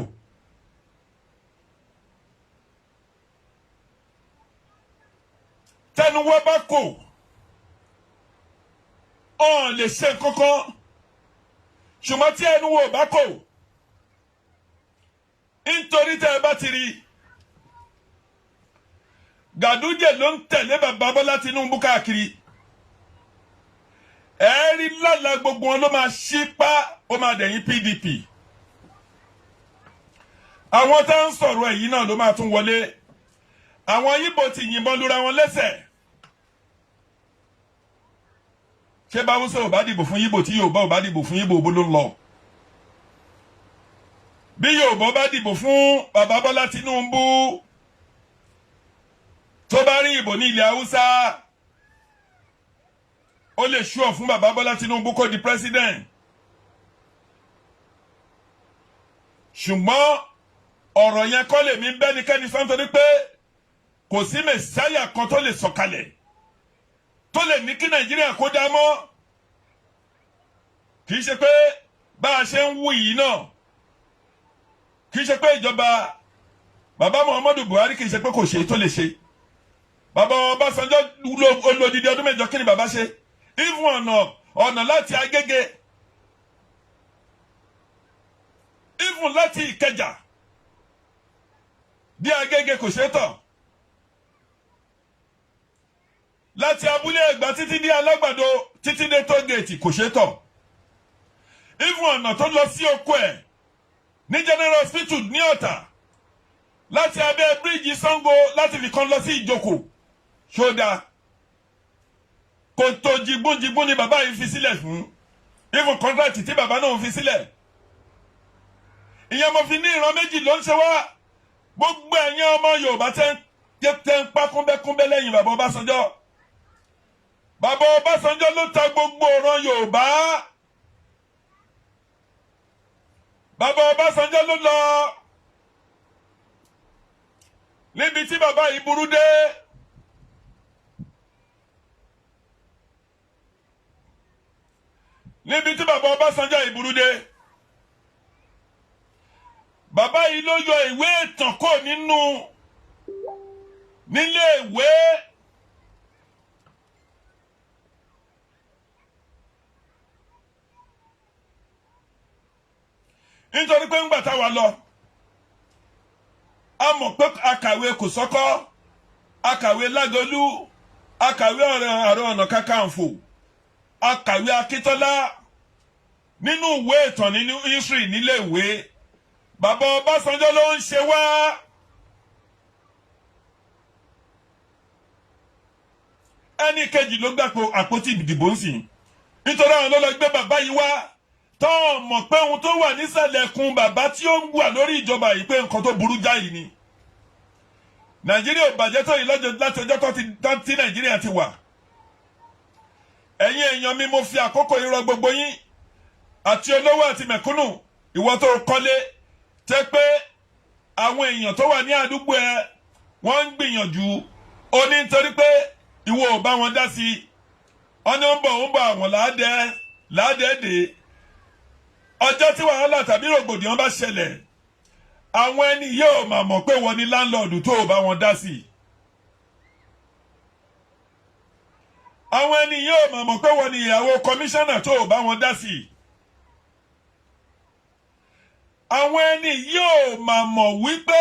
tẹnu wa bá kò ọ̀n lè ṣe kankan ṣùgbọ́n tí ẹnu wo bá kò nítorí tẹ́ ẹ bá ti rí Gàdújẹ ló ń tẹ̀lé bàbá Bọ́lá Tinubu káàkiri ẹ̀ẹ́rí lálá gbogbo wọn ló máa ṣípá ó máa dẹ̀yìn PDP àwọn tá ń sọ̀rọ̀ èyí náà ló máa tún wọlé àwọn Yíbò ti yìnbọn lura wọn lẹ́sẹ̀ ṣé báwùsọ ò bá dìbò fún Yíbò tí Yorùbá ò bá dìbò fún Yíbò bó ló ń lọ bí Yorùbá bá dìbò fún bàbá Bọ́lá Tinubu tó bá rí ìbò ní ilẹ̀ Haúsá ó lè ṣúọ̀ fún bàbá Bọ́lá Tinubu kó di president ṣùgbọ́n ọ̀rọ̀ yẹn kọ́ lè mí bẹ́nikẹ́ni sọ nítorí pé kò sí mẹ̀sáyà kan tó lè sọ̀kalẹ̀ tó lè ní kí Nàìjíríà kó dá mọ́ kì í ṣe pé bá a ṣe ń wù yìí náà kì í ṣe pé ìjọba bàbá Muhammadu Buhari kì í ṣe pé kò ṣe tó lè ṣe bàbá Obasanjo olódìdí ọdún mẹ́jọ kí ni bàbá ṣe even ọ̀nà láti Agége even láti Ìkẹjà bí Agége kò ṣe tọ̀ láti abúlé Ẹ̀gbá títí dé Alágbàdo títí dé tógèètì kò ṣe tọ̀ even ọ̀nà tó lọ sí oko ẹ̀ ní General Hospital ní Ọ̀tà láti abẹ́ bíríìjì Sango láti fi kan lọ sí Ìjókòó ṣódà kòtò jìgbónjìgbón ni bàbá yìí fi sílẹ̀ fún even contract tí bàbá náà fi sílẹ̀. ìyẹn mo fi ní ìran méjì ló ń ṣe wá gbogbo ẹ̀yin ọmọ Yorùbá tẹ́ ń pa kúnbẹ́kúnbẹ́ lẹ́yìn bàbá Ọbásanjọ́. bàbá Ọbásanjọ́ ló ta gbogbo ọ̀ràn Yorùbá. bàbá Ọbásanjọ́ ló lọ níbi tí bàbá yìí burú dé. níbi tí bàbá Ọbásanjọ́ yìí burú dé. bàbá yìí ló yọ ìwé ìtàn kò nílé ìwé. nítorí pé ńgbà táwa lọ a mọ̀ pé akàwé Kòsọ́kọ́ akàwé Lágolú akàwé Ààrẹ Ọ̀nà Kakanfò akàwé Akíntọ́lá nínú ìwé ìtàn nínú history nílé ìwé. bàbá Ọbásanjọ́ ló ń ṣe wá. ẹni kejì ló gbàpò àpótí ìdìbò ń sìn nítorí àwọn ló lọ gbé bàbá yìí wá tó mọ̀ pé ohun tó wà nísàlẹ̀ kùn bàbá tí ó ń wà lórí ìjọba yìí pé nǹkan tó burú jáì ni. Nàìjíríà ò bàjẹ́ tó yìí lọ́jọ́ láti ọjọ́ tí Nàìjíríà ti wà. ẹ̀yin èèyàn mi mo fi àkókò yìí rọ gbogbo yín àti olówó àti mẹ̀kúnnù ìwọ tó kọ́lé tẹ́ pé àwọn èèyàn tó wà ní àdúgbò ẹ wọ́n ń gbìyànjú ó ní nítorí pé ìwọ ò bá wọn dá sí i ọ̀nà ń bọ̀ àwọn làádẹ́ẹ̀dẹ́ ọjọ́ tí wàhálà tàbí rògbòdìyàn bá ṣẹlẹ̀ àwọn ẹni yóò máa mọ̀ pé wọ́n ní láńlọ́ọ̀dù tó ò bá wọn dá sí i. àwọn ẹni yóò máa mọ̀ pé wọ́n ní ìyàwó kọmíṣánná tó ò bá wọn dá sí i. àwọn ẹni yóò máa mọ̀ wípé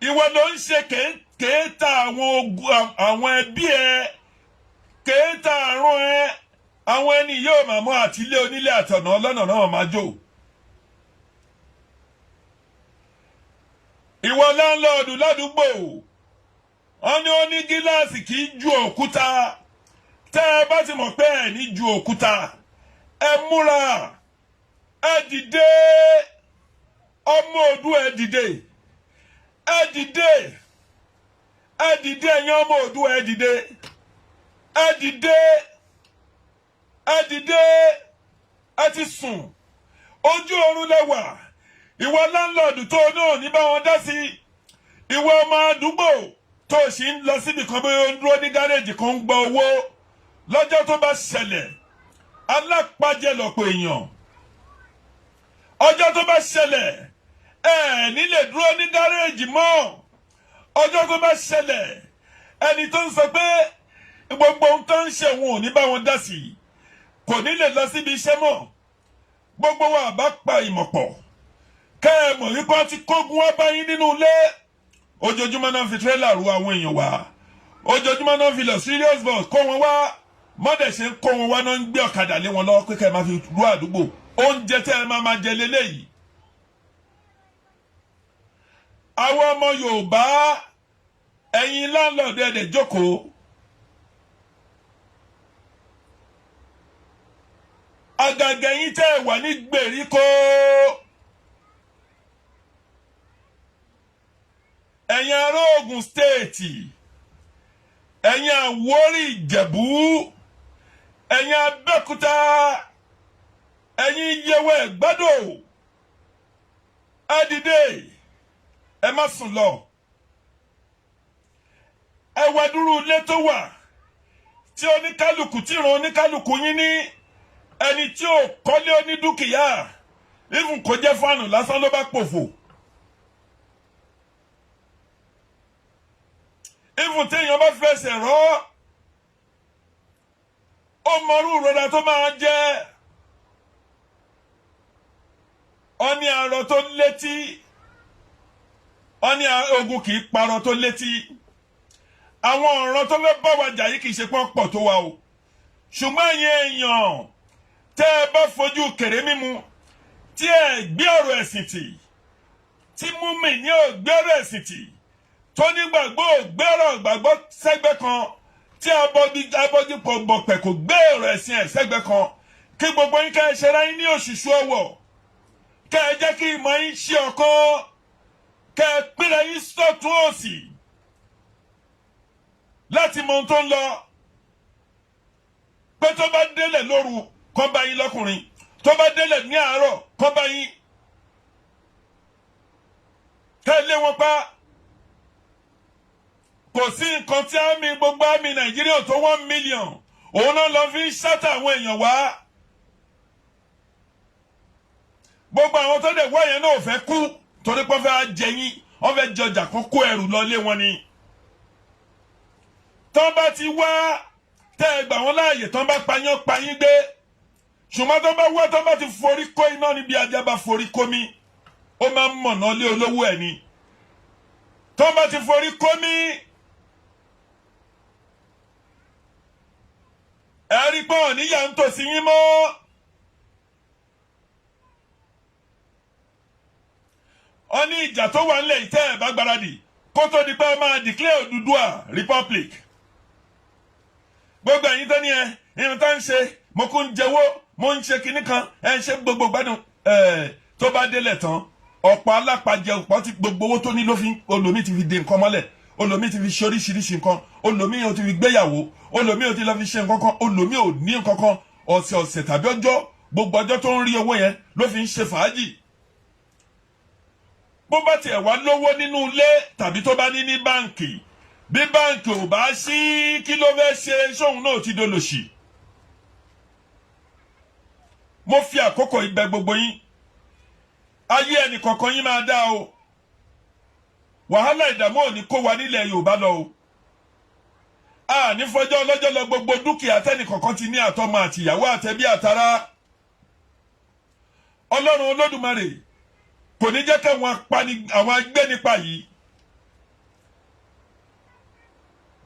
ìwọ ló ń ṣe kéèta àwọn ẹbí ẹ kéèta àrùn ẹ àwọn ẹni yóò máa mọ̀ àti ilé onílé àtọ̀nà ọlọ́nà náà máa jò. ìwọ láńlọ́ọ̀dù ládùúgbò wọ́n ní ó ní gíláàsì kì í ju òkúta tẹ́ ẹ bá ti mọ̀ pé ẹ̀ ní ju òkúta ẹ múra ẹ dìde ọmọ Oòduà ẹ dìde ẹ dìde ẹ dìde ẹ̀yin ọmọ Oòduà ẹ dìde ẹ dìde ẹ dìde ẹ ti sùn ojú oorun lẹ́wà ìwọ láńlọ́ọ̀dù tó náà ní bá wọn dá sí ìwọ ọmọ àdúgbò tó sì ń lọ síbi kan bóyá ó ń dúró ní gáréèjì kan ń gba owó lọ́jọ́ tó bá ṣẹlẹ̀ alápàjẹ́ lọ́pọ̀ èèyàn ọjọ́ tó bá ṣẹlẹ̀ nílé dúró ní gáréèjì mọ́ ọjọ́ tó bá ṣẹlẹ̀ ẹni tó ń sọ pé gbogbo ohun tó ń ṣe wọn ò ní bá wọn dá sí kò ní lè lọ síbi iṣẹ́ mọ́ gbogbo wa bá pa ìmọ̀ pọ̀ kẹ́ ẹ mọ̀ wípé wọ́n ti kógun wá báyìí nínú ilé ojoojúmọ́ náà fi tírélà ru àwọn èèyàn wá ojoojúmọ́ náà fi lọ serious bus kó wọn wá mọ́dẹ̀ ṣe ń kó wọn wá náà ń gbé ọ̀kadà lé wọn lọ́wọ́ pé kẹ́ ẹ máa fi ru àdúgbò oúnjẹ tẹ́ ẹ máa jẹ lélẹ́yìí. àwọn ọmọ Yorùbá ẹ̀yin láńlọ́ọ̀dù ẹ̀dẹ̀ jókòó àgàgà yín tẹ́ ẹ wà ní gbèríko ẹ̀yin ará Ògùn stéètì ẹ̀yin Àwórì Ìjẹ̀bú ẹ̀yin Abẹ́òkúta ẹ̀yin Yẹwẹ̀ Ẹ̀gbádò ẹ dìde ẹ má sùn lọ ẹ wá dúró ilé tó wà tí oníkálukú tí ìran oníkálukú yín ní ẹni tí ò kọ́lé onídúkìá even kò jẹ́ fáànù lásán ló bá pòfò even téèyàn bá fẹsẹ̀ rọ́ ó mọrú ìrora tó máa jẹ́ ọní arọ tó létí ọní ogun kì í parọ́ tó létí àwọn ọ̀ràn tó fẹ́ bá wa jà yìí kì í ṣe pọ́n pọ̀ tó wa o ṣùgbọ́n ẹ̀yin èèyàn tẹ́ ẹ bá fojú kèrè mímu tí ẹ gbé ọ̀rọ̀ ẹ̀sìn tì, tí múmi ní ò gbé ọ̀rọ̀ ẹ̀sìn tì, tó nígbàgbọ́ ò gbé ọ̀rọ̀ ìgbàgbọ́ sẹ́gbẹ́ kan, tí abọ́gipọ̀ bọ̀pẹ̀ kò gbé ọ̀rọ̀ ẹ̀sìn ẹ̀ sẹ́gbẹ́ kan, kí gbogbo yín kẹ́ ẹ ṣe ráyín ní òṣìṣú ọwọ́, kẹ́ ẹ jẹ́ kí ìmọ̀ yín ṣe ọ̀kan, kẹ́ ẹ pínlẹ̀ yín sọ̀tún òsì láti mọ ohun tó ń lọ. Pé tó bá délẹ̀ lóru kọ́ bá yín lọ́kùnrin, tó bá délẹ̀ ní àárọ̀ kọ́ bá yín, kẹ́ ẹ lé wọn pa. Kò sí nǹkan tí àmì gbogbo àmì Nàìjíríà tó 1 million, òun náà lọ fi ń ṣátà àwọn èèyàn wá. Gbogbo àwọn tó dẹ̀ wá yẹn náà ò fẹ́ kú torí pé wọ́n fẹ́ jẹ yín, wọ́n fẹ́ jọjà kó kó ẹrù lọ lé wọn ni. Tán bá ti wá tẹ́ ẹ gbà wọ́n láàyè, tán bá pa yín gbé. Ṣùgbọ́n tán bá wá, tán bá ti forí kó iná níbi ajá bá forí kó mi, ó máa ń mọ̀nà lé olówó ẹ̀ ni. Tán bá ti forí kó mi, ẹ rí pé òní yà ń tòsí yín mọ́. Ó ní ìjà tó wà nílẹ̀ ìtẹ́ ẹ̀ bá gbáradì kó tó di pé máa declare Oduduwa Republic. Gbogbo ẹ̀yin tó ní irun tó ń ṣe, mo kún ń jẹ́wọ́, mo ń ṣe kinní kan, ẹ̀ ń ṣe gbogbo gbádùn. Tó bá délẹ̀ tán, ọ̀pọ̀ alápàjẹ ọ̀pọ̀ tí gbogbo owó tó ní ló fi, olómi ti fi de nǹkan mọ́lẹ̀, olómi ti fi ṣe oríṣiríṣi nǹkan, olómi ò ti fi gbéyàwó, olómi ò ti lọ fi ṣe nǹkan kan, olómi ò ní nǹkan kan, ọ̀sẹ̀ tàbí ọjọ́, gbogbo ọjọ́ tó ń rí owó yẹn ló fi ń ṣe fàájì. Bó bá tiẹ̀ wá lówó nínú ilé tàbí tó bá ní báǹkì, bí báǹkì ò bá sí, kí ló fẹ́ ṣe? Sóhun náà ti dolòṣì. Mo fi àkókò ibẹ̀ gbogbo yín, ayé ẹnì kọ̀ọ̀kan yín máa dá o. Wàhálà ìdààmú ò ní kó wa nílẹ̀ Yorùbá lọ o. A ní fọjọ́ ọlọ́jọ́ lọ gbogbo dúkìá tẹ́nì kọ̀ọ̀kan ti ní àtọmọ àtìyàwó àtẹbí àtará. Ọlọ́run Olódùmarè kò ní jẹ́ kẹ́wọn àwọn agbẹ́nipa yìí.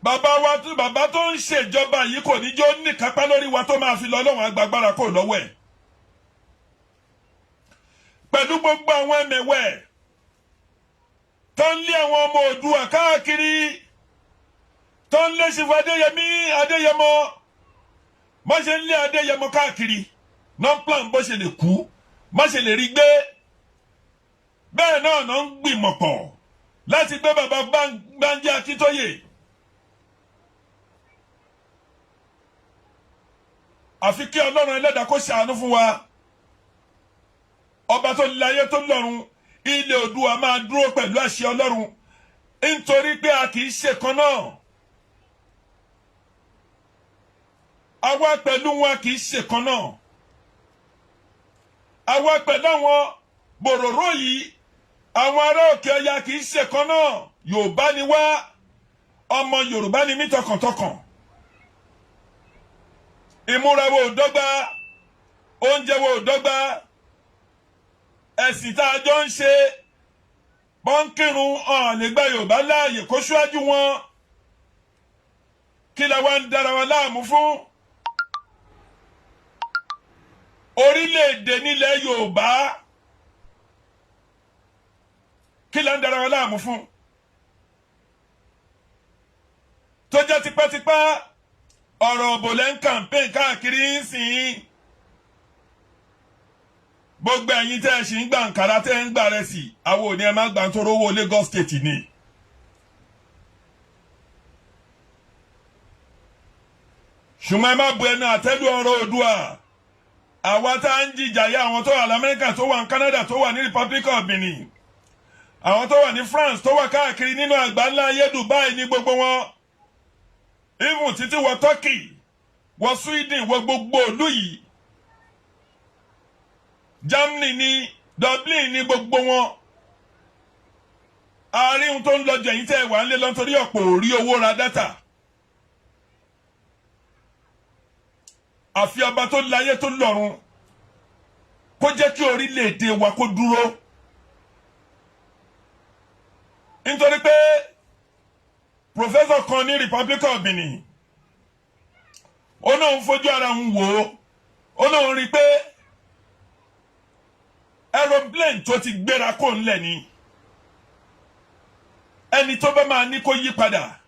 Bàbá tó ń ṣèjọba yìí kò ní jẹ́ ó ní kápá lórí wa tó máa fi lọ lọ́wọ́n agbágbára kò lọ́wọ́ ẹ̀. Pẹ̀lú gbogbo àwọn ẹmẹ̀wẹ̀ tó ń lé àwọn ọmọ Oòduà káàkiri, tó ń lé Ṣìfù Adéyẹmọ, bó ṣe ń lé Adéyẹmọ káàkiri, non-plan bó ṣe lè kú, bó ṣe lè rí gbé. Bẹ́ẹ̀ náà náà ń gbìmọ̀ pọ̀ láti gbé bàbá Bánjí Akíntóyè. Àfi kí Ọlọ́run Ẹlẹ́dàá kó ṣàánú fún wa. Ọba tó láyé tó lọ́run, ilẹ̀ Oòduà máa dúró pẹ̀lú àṣẹ Ọlọ́run, nítorí pé a kì í ṣe kan náà. Àwa pẹ̀lú wọn kì í ṣe kan náà. Àwa pẹ̀lú àwọn bòròró yìí, àwọn ará òkè ọya kì í ṣe kan náà. Yorùbá ni wá, ọmọ Yorùbá ni mí tọkàntọkàn. Ìmúra wo ò dọ́gba, oúnjẹ wo ò dọ́gba, ẹ̀sìn tá a jọ ń ṣe, bọ́ńkìrún ọ̀hún lè gba Yorùbá láàyè kó ṣíwájú wọn. Kí la wá ń dára wa láàmú fún? Orílẹ̀-èdè nílẹ̀ Yorùbá, kí la ń dára wa láàmú fún? Tó jẹ́ tipẹ́tipẹ́ ọ̀rọ̀ òbòlẹ̀ ń kàmpéǹ káàkiri ń sìn. Gbogbo ẹ̀yin tẹ́ ẹ ṣì ń gbà Àǹkárá tẹ́ ń gbà rẹ̀ sí, àwọn òní ẹ má gbà ń tóró owó Lagos State ni. Ṣùgbọ́n ẹ má bu ẹnu àtẹ́lù ọ̀rọ̀ Oòduà. Àwa tá ń jìjà yá àwọn tó wà l'Amẹ́ríkà, tó wà ní Canada, tó wà ní Republic of Benin, àwọn tó wà ní France, tó wà káàkiri nínú àgbáńlá ayé, Dubai ní gbogbo wọn. Even títí wọ Turkey, wọ Sweden, wọ gbogbo ìlú yìí. Germany ní, Dublin ní gbogbo wọn. Àárín tó ń lọ jẹ̀yìn tẹ́ wà ń lé lọ nítorí ọ̀pọ̀ orí owó ra dátà. Àfi ọba tó láyé tó lọ́run kó jẹ́ kí orílẹ̀-èdè wa kó dúró. Nítorí pé professor kan ní Republic of Benin, ó náà ń fojú ara ń wò ó náà ń rí pé aeroplane tó ti gbéra kó ńlẹ̀ ni ẹni tó bá máa ní kó yí padà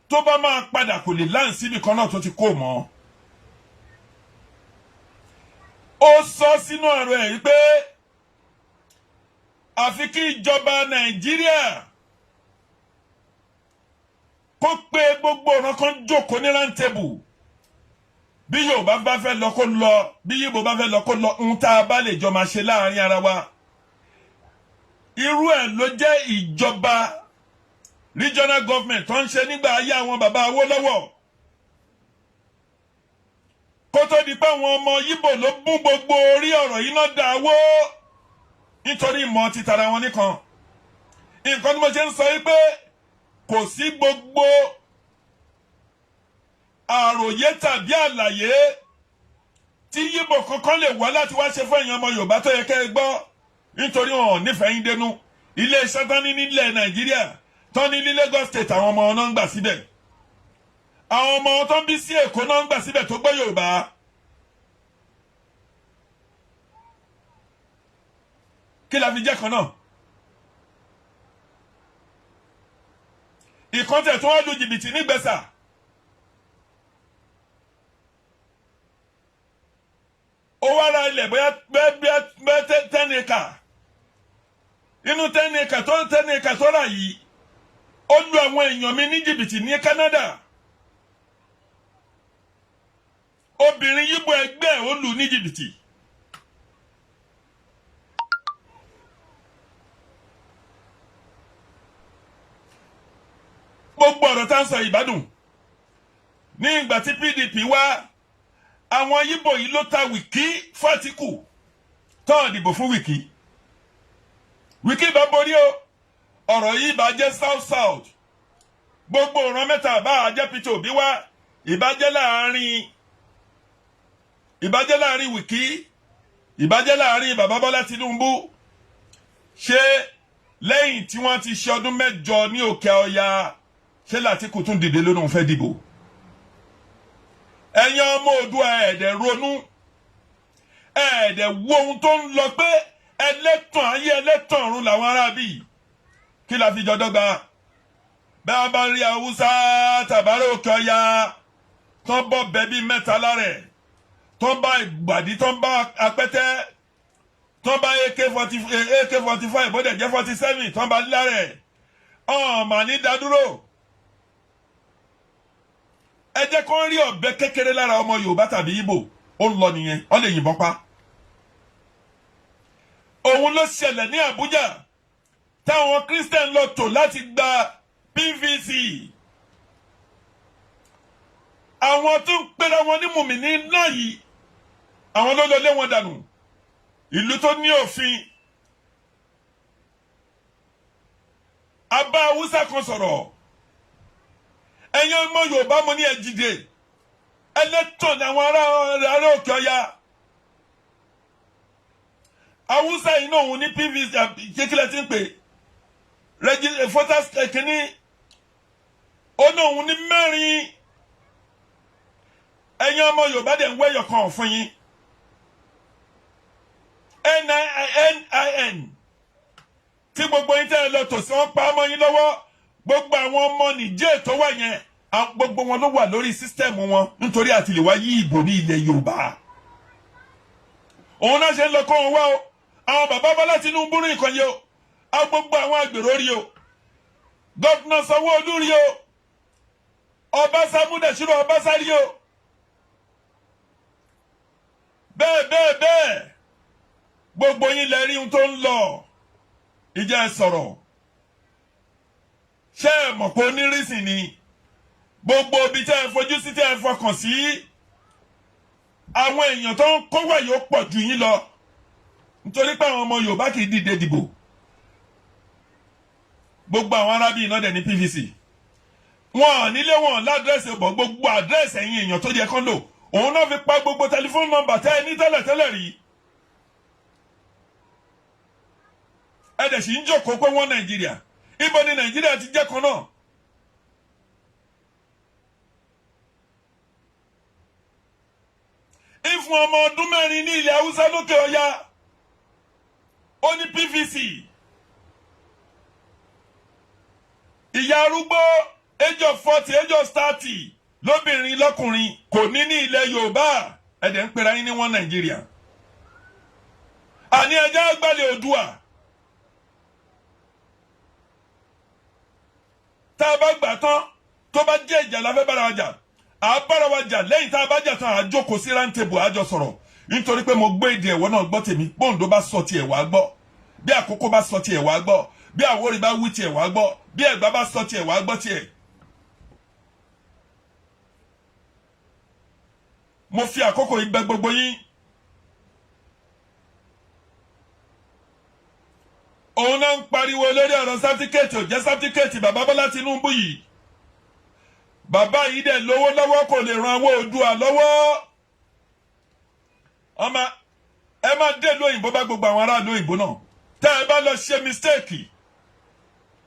tó bá máa padà kò lè láǹ síbi kan náà tó ti kó mọ́. Ó sọ sínú ọ̀rọ̀ ẹ̀ pé àfi kí ìjọba Nàìjíríà kó pé gbogbo ọ̀ràn kan jókòó ní rántẹ́bù bí Yorùbá bá fẹ́ lọ kó lọ bí Yíbò bá fẹ́ lọ kó lọ ń tá a bá lè jọ máa ṣe láàrin ara wa. Irú ẹ̀ ló jẹ́ ìjọba regional government tó ń ṣe nígbà ayé àwọn bàbá Awólọ́wọ̀ kó tó di pé àwọn ọmọ Yíbò ló bún gbogbo orí ọ̀rọ̀ yìí náà dà wó nítorí ìmọ̀ títara wọn nìkan. Nǹkan tí mo ṣe ń sọ yìí pé kò sí gbogbo àròyé tàbí àlàyé tí Yíbò kankan lè wá láti wá ṣe fún èèyàn ọmọ Yorùbá tó yẹ kẹ́ ẹ gbọ́ nítorí wọn ò nífẹ̀ẹ́ yín dénú. Ilé-iṣẹ́ tán ní nílẹ̀ Nàìjíríà tán ní Lagos State àwọn ọmọ náà ń gbà síbẹ̀, àwọn ọmọ tó ń bí sí Èkó náà ń gbà síbẹ̀ tó gbọ́ Yorùbá. Kí la fi jẹ́ kan náà? Ìkọ́ntẹ̀ tó wá lu jìbìtì nígbẹ̀sà. Ó wá ra ilẹ̀ bóyá bẹ́ẹ̀ 10 acre. Inú 10 acre tó rà yìí ó lu àwọn èèyàn mi ní jìbìtì ní Canada. Obìnrin Yíbò ẹgbẹ́ ó lù ní jìbìtì. Gbogbo ọ̀rọ̀ tá ń sọ ìbádùn ní ìgbà tí PDP wá àwọn Yíbò yìí ló ta Wìkí fátíkù tó dìbò fún Wìkí. Wìkí bá borí o ọ̀rọ̀ yìí bá jẹ́ south gbogbo ọ̀ràn mẹ́ta bá jẹ́ Peter Obi wá ìbájẹ́ láàrin Wìkí ìbájẹ́ láàrin bàbá Bọ́lá Tinubu. Ṣé lẹ́yìn tí wọ́n ti ṣe ọdún 8 ní Òkè Ọya ṣé Látìkù tún dìde lónìí fẹ́ dìbò? Ẹ̀yin ọmọ Oòduà ẹ̀dẹ̀ ronú ẹ̀dẹ̀ wo ohun tó ń lọ pé ẹlẹ́tàn ayé ẹlẹ́tàn ọ̀run làwọn arábì. Kí la fi jọ dọ́gba? Bẹ́ẹ̀ bá rí Haúsá tàbárẹ̀ Òkè Ọya tó ń bọ́ bẹ́bí mẹ́ta lárẹ̀ tó ń bá ìgbàdí tó ń bá apẹ́tẹ́ tó ń bá AK-45 bọ́dẹ̀ jẹ́ 47 tó ń bá lárẹ̀ ọ̀mà ní dádúró. Ẹ jẹ́ kó rí ọ̀bẹ kékeré lára ọmọ Yorùbá tàbí Ìgbò ó ń lọ nìyẹn ó lè yìnbọn pa. Òun ló ṣẹlẹ̀ ní Àbújá táwọn Christian lọ tò láti gba PVC. Àwọn tó ń pera wọn ní mùmínì náà yìí àwọn ló lọ lé wọn dànù. Ìlú tó ní òfin. Abá Haúsá kan sọ̀rọ̀. Ẹ̀yin ọmọ Yorùbá mo ní ẹ dìde. Ẹlẹ́tàn ni àwọn ará Òkè Ọya. Haúsá yìí náà òun ní PVC kékeré tí ń pè voters kìíní ó náà òun ní 4. Ẹ̀yin ọmọ Yorùbá dẹ̀ ń wẹ́yọ̀ kan fún yín. NIN tí gbogbo yín tẹ́ ẹ lọ tò sí wọn pa ọmọ yín lọ́wọ́ gbogbo àwọn ọmọ Nìjẹ́ tó wà yẹn gbogbo wọn ló wà lórí sísítẹ́ẹ̀mù wọn nítorí àti lè wá yí ìbò ní ilẹ̀ Yorùbá. Òun náà ṣe ń lọ kó wọn wá o àwọn bàbá Bọ́lá Tinubu rí nǹkan yẹ o àwọn gbogbo àwọn àgbèrò rí o Gọ́vnà Sanwó-Olú rí o Ọbásanjó Ọbásá rí o bẹ́ẹ̀ gbogbo yín lẹ rí ohun tó ń lọ ìjà ẹ sọ̀rọ̀ ṣé ẹ mọ̀ pé onírìsì ni gbogbo ibi tẹ́ ẹ fojú sí tẹ́ ẹ fọkàn sí àwọn èèyàn tó ń kó wà yóò pọ̀ ju yín lọ nítorí pé àwọn ọmọ Yorùbá kì í dìde dìbò. Gbogbo àwọn arábí iná dẹ̀ ní PVC wọn nílé wọn ládírẹ́sì ọ̀bọ̀ gbogbo àdírẹ́sì ẹ̀yìn èèyàn tó yẹ kán lò òun náà fi pa gbogbo tẹlifóònù nọ́mbà tẹ́ ẹ ní tẹ́lẹ̀ rí. Ẹ dẹ̀ sì ń jókòó pé wọ́n Nàìjíríà ibo ni Nàìjíríà ti jẹ́ kan náà. ìfún ọmọ ọdún mẹ́rin ní ilẹ̀ Haúsá lókè ọya ó ní PVC. ìyá arúgbó age of 40 age of 30 lóbìnrin lọ́kùnrin kò ní ní ilẹ̀ Yorùbá ẹ̀dẹ̀ ń pera yín ní wọn Nàìjíríà. àní ẹjẹ́ àgbàlẹ̀ Oòduà tá a bá gbà tán tó bá jẹ́ ìjà la fẹ́ bára wa jà à bára wa jà lẹ́yìn tá a bá jà tán à jókòó sí rántébù àjọ sọ̀rọ̀ nítorí pé mo gbé èdè ẹ̀wọ́ náà gbọ́ tèmi bóńdó bá sọ tiẹ̀ wá gbọ́ bí àkókò bá sọ tiẹ̀ wá gbọ́ bí àwòrán bá wí tiẹ̀ wá gbọ́ bí ẹ̀gbá bá sọ tiẹ̀ wá gbọ́ tiẹ̀. mo fi àkókò yìí bẹ̀ gbogbo yín. òun náà ń pariwo lórí ọ̀rọ̀ sátíkẹ́ẹ̀tì ò jẹ́ sátíkẹ́ẹ̀tì bàbá Bọ́lá Tinubu yìí. bàbá yìí dẹ̀ lówó lọ́wọ́ kò lè ran owó Oòduà lọ́wọ́. ọmọ ẹ máa dé ìlú òyìnbó bá gbogbo àwọn aráàlú òyìnbó náà tẹ́ ẹ bá lọ ṣe mistake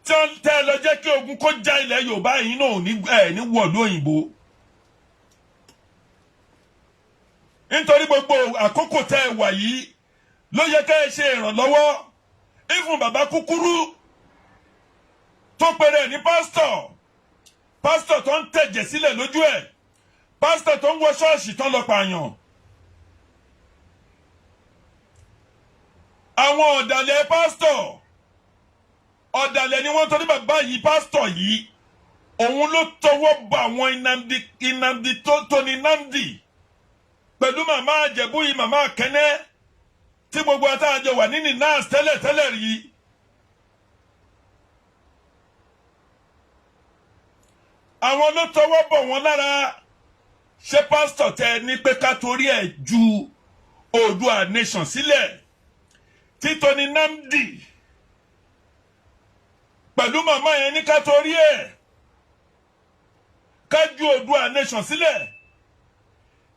tẹ́ ẹ lọ jẹ́ kí ogun kó já ilẹ̀ Yorùbá yìí náà ní wọ̀lú òyìnbó. nítorí gbogbo àkókò tẹ́ ẹ wà yìí ló yẹ ká ẹ ṣe ìrànlọ́wọ́ ìfún bàbá kúkúrú tó pèrè ní pásítọ̀ tó ń tẹ̀jẹ̀ sílẹ̀ lójú ẹ̀ pásítọ̀ tó ń wọ ṣọ́ọ̀ṣì tó ń lọ pààyàn. àwọn ọ̀dàlẹ̀ pásítọ̀ ọ̀dàlẹ̀ ni wọ́n torí bàbá yìí pásítọ̀ yìí òun ló tọwọ́ bọ àwọn Nnamdi tó ní Nnamdi pẹ̀lú màmá àjẹ̀bú yìí màmá kẹ́nẹ́ tí gbogbo àtàjọ wà nínú NAS tẹ́lẹ̀ rí. àwọn ló tọwọ́ bọ̀ wọ́n lára ṣé pásítọ̀ tẹ ní pé ká torí ẹ̀ ju Oòduà nation sílẹ̀ títọ́ ní Nnamdi pẹ̀lú màmá yẹn ní ká torí ẹ̀ ká ju Oòduà nation sílẹ̀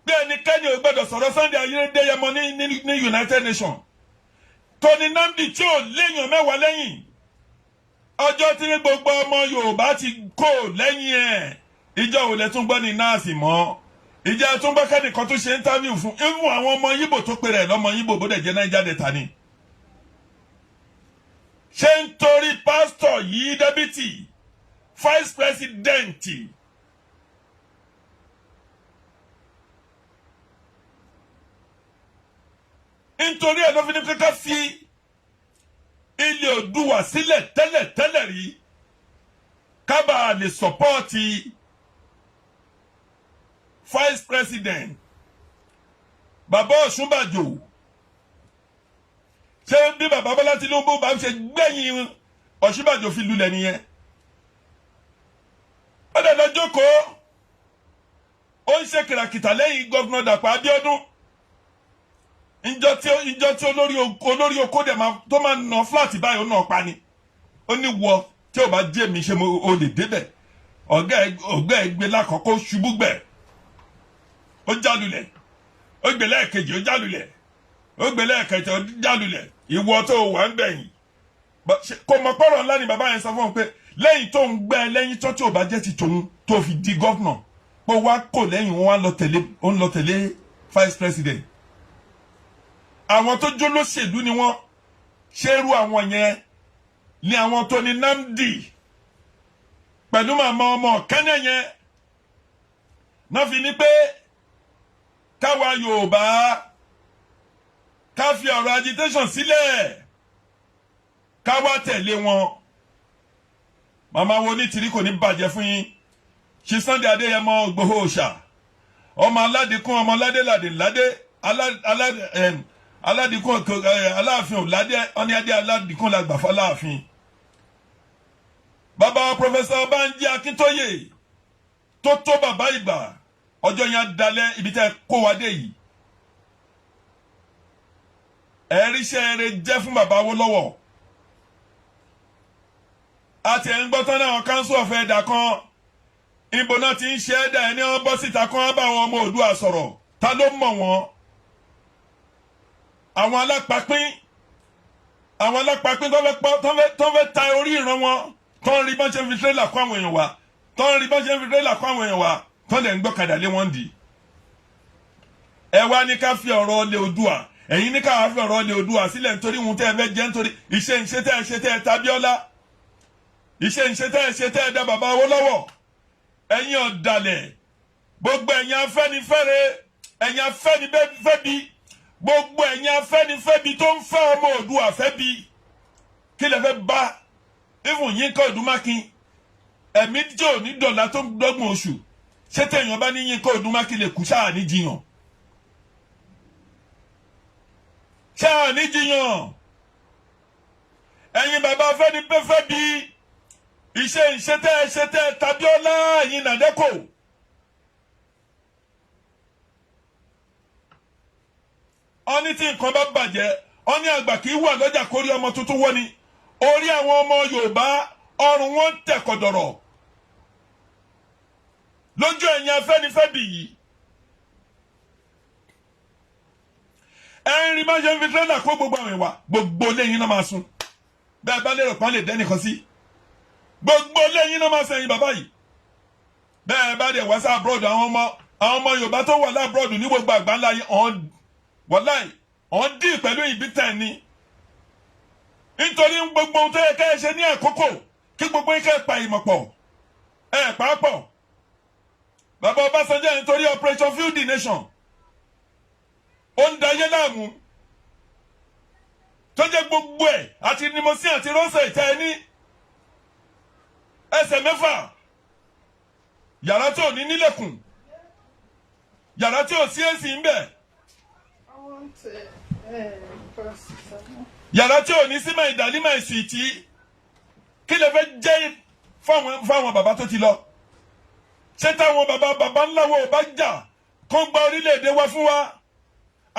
bí ẹnikẹ́ni ò gbọ́dọ̀ sọ̀rọ̀ Sunday Ayédèyẹmọ ní United Nations Tony Nnamdi tí ò léèyàn mẹ́wàá lẹ́yìn ọjọ́ tí gbogbo ọmọ Yorùbá ti kó lẹ́yìn ẹ̀ ìjọ ò lè tún gbọ́ ní náàsì mọ́ ìjọ tún gbọ́ kẹ́nìkan tó ṣe interview fún irú àwọn ọmọ Yíbò tó pèrè lọ́mọ Yíbò bó dẹ̀ jẹ́ Niger Delta ni. ṣé ń torí pásítọ̀ yìí dẹ́bìtì vice president nítorí ẹ̀ ló fi ní kíkà fi ilé Oòduà sílẹ̀ tẹ́lẹ̀ rí kábà lè sọ́pọ́ọ̀tì vice president bàbá Ọ̀ṣúnbàjò ṣé bí bàbá Bọ́lá Tinubu bá ń ṣe gbẹ̀yìn Ọ̀ṣúnbàjò fi lulẹ̀ nìyẹn. ó dẹ̀ lọ jókòó ó ń ṣe kìràkìtà lẹ́yìn gọ́vnà Dàpọ̀ Abíọ́dún ìjọ tí olórí oko dẹ̀ tó máa nà fúláàtì báyìí ó nà pa ni ó ní wọ tí ò bá jẹ́ mi ṣe o lè débẹ̀ ọ̀gá ẹ̀ gbé lákọ̀ọ́kọ́ ṣubú gbẹ̀ ó jálulẹ̀ ó gbé lẹ́ẹ̀kejì ó jálulẹ̀ ó gbé lẹ́ẹ̀kẹta ó jálulẹ̀ ìwọ tó wà ń gbẹ̀yìn kò mọ̀ pọ̀rọ̀ ńlá ni bàbá yẹn sọ fún un pé lẹ́yìn tó ń gbẹ́ lẹ́yìn tó tí ò bá jẹ́ ti tòun tó fi di gọ́vnà pé wá kò lẹ́yìn wọn ó ń lọ tẹ̀lé vice president. àwọn tó jó lóṣèlú ni wọ́n ṣerú àwọn yẹn ni àwọn tó ní Nnamdi pẹ̀lú màmá ọmọ kẹ́nẹ́ yẹn náà fi ní pé káwa Yorùbá ká fi ọ̀rọ̀ agitation sílẹ̀ káwa tẹ̀lé wọn. màmá wo ní tìrí kò ní bàjẹ́ fún yín ṣe Sunday Adéyẹmọ Ìgbòho Òòṣà ọmọ aládìkún ọmọ ládéládé aládìkún aláàfin òládé ọní adé aládìkún la gbà fọláàfin. bàbá Professor Banji Akíntóyè tó bàbá ìgbà ọjọ́ yẹn dalẹ̀ ibi tẹ́ kó wa dé yìí. ẹ̀ríṣẹ́ rẹ̀ jẹ́ fún bàbá Awólọ́wọ̀. àti ẹ̀ ń gbọ́ tán náà council of ẹ̀dà kan ìbò náà ti ń ṣe ẹ̀dà ẹni wọn bọ́ síta kan bá àwọn ọmọ Oòduà sọ̀rọ̀ ta ló mọ̀ wọ́n. àwọn alápapín tó fẹ́ ta orí ìran wọn tó ń rí bọ́n ṣe fi tírélà kó àwọn èèyàn wá tó ń lè ń gbọ́kadà lé wọn dì. ẹ wá ní ká fi ọ̀rọ̀ lé Oòduà ẹ̀yin ní ká wá fi ọ̀rọ̀ lé Oòduà sílẹ̀ nítorí ohun tẹ́ ẹ fẹ́ jẹ́ nítorí iṣẹ́ ìṣe tẹ́ ẹ ṣe tẹ́ ẹ Tábíọ́lá iṣẹ́ ìṣe tẹ́ ẹ ṣe tẹ́ ẹ dá bàbá Awólọ́wọ̀ ẹ̀yin ọ̀dàlẹ̀ gbogbo ẹ̀yin afẹ́nifẹ́re ẹ̀yin afẹ́nifẹ́bi gbogbo ẹ̀yin afẹ́nifẹ́bi tó ń fẹ́ ọmọ Oòduà fẹ́ bi kí lè fẹ́ bá even Yínká Odùmákin ẹ̀mí jò ní dọ̀là tó ń dọ́gbọ̀n oṣù ṣé téèyàn bá ní Yínká Odùmákin lè kú ṣáà ní jiyàn ṣáà ní jiyàn ẹ̀yin bàbá afẹ́nifẹ́fẹ́ bi iṣẹ́ ìṣẹ́tẹ́ Tábíọ́lá ẹ̀yin nàdẹ́kò ọní tí nǹkan bá bàjẹ́ ọní àgbà kì í wà lọ́jà kórí ọmọ tuntun wọ́n ni orí àwọn ọmọ Yorùbá ọrùn wọn tẹ̀ kọ̀dọ̀rọ̀ lójú ẹ̀yin afẹ́nifẹ́bi yìí ẹ̀rín máa ṣe ń fi tírẹ́là kó gbogbo àwọn ìwà gbogbo lẹ́yìn náà máa sun bẹ́ẹ̀ bá lérò pọ́n lè dẹ́nìkan sí gbogbo lẹ́yìn náà máa sẹ́yìn bàbá yìí bẹ́ẹ̀ bá dẹ̀ wá sí abroad àwọn ọmọ Yorùbá tó wà lábroad ní gbogbo àgbáńlá yìí ọ̀n dì pẹ̀lú ìbítẹ̀ ni nítorí gbogbo ohun tó yẹ ká ẹ ṣe ní àkókò kí gbogbo yín ká ẹ pa ìmọ̀ pọ̀ ẹ pàápọ̀ bàbá Ọbásanjọ́ nítorí operation field the nation ó ń dayé láàmú tó jẹ́ gbogbo ẹ̀ àti nimosi àti rọ́ṣẹ̀ ìtẹ́ ẹ ní ẹsẹ̀ mẹ́fà yàrá tí ò ní nílẹ̀kùn yàrá tí ò sí èsì ń bẹ̀ yàrá tí ò ní símọ̀ ìdálímọ̀ ìsìtì kí lè fẹ́ jẹ́ fáwọn bàbá tó ti lọ ṣé táwọn bàbá ńlá wo bá jà kó gba orílẹ̀-èdè wa fún wa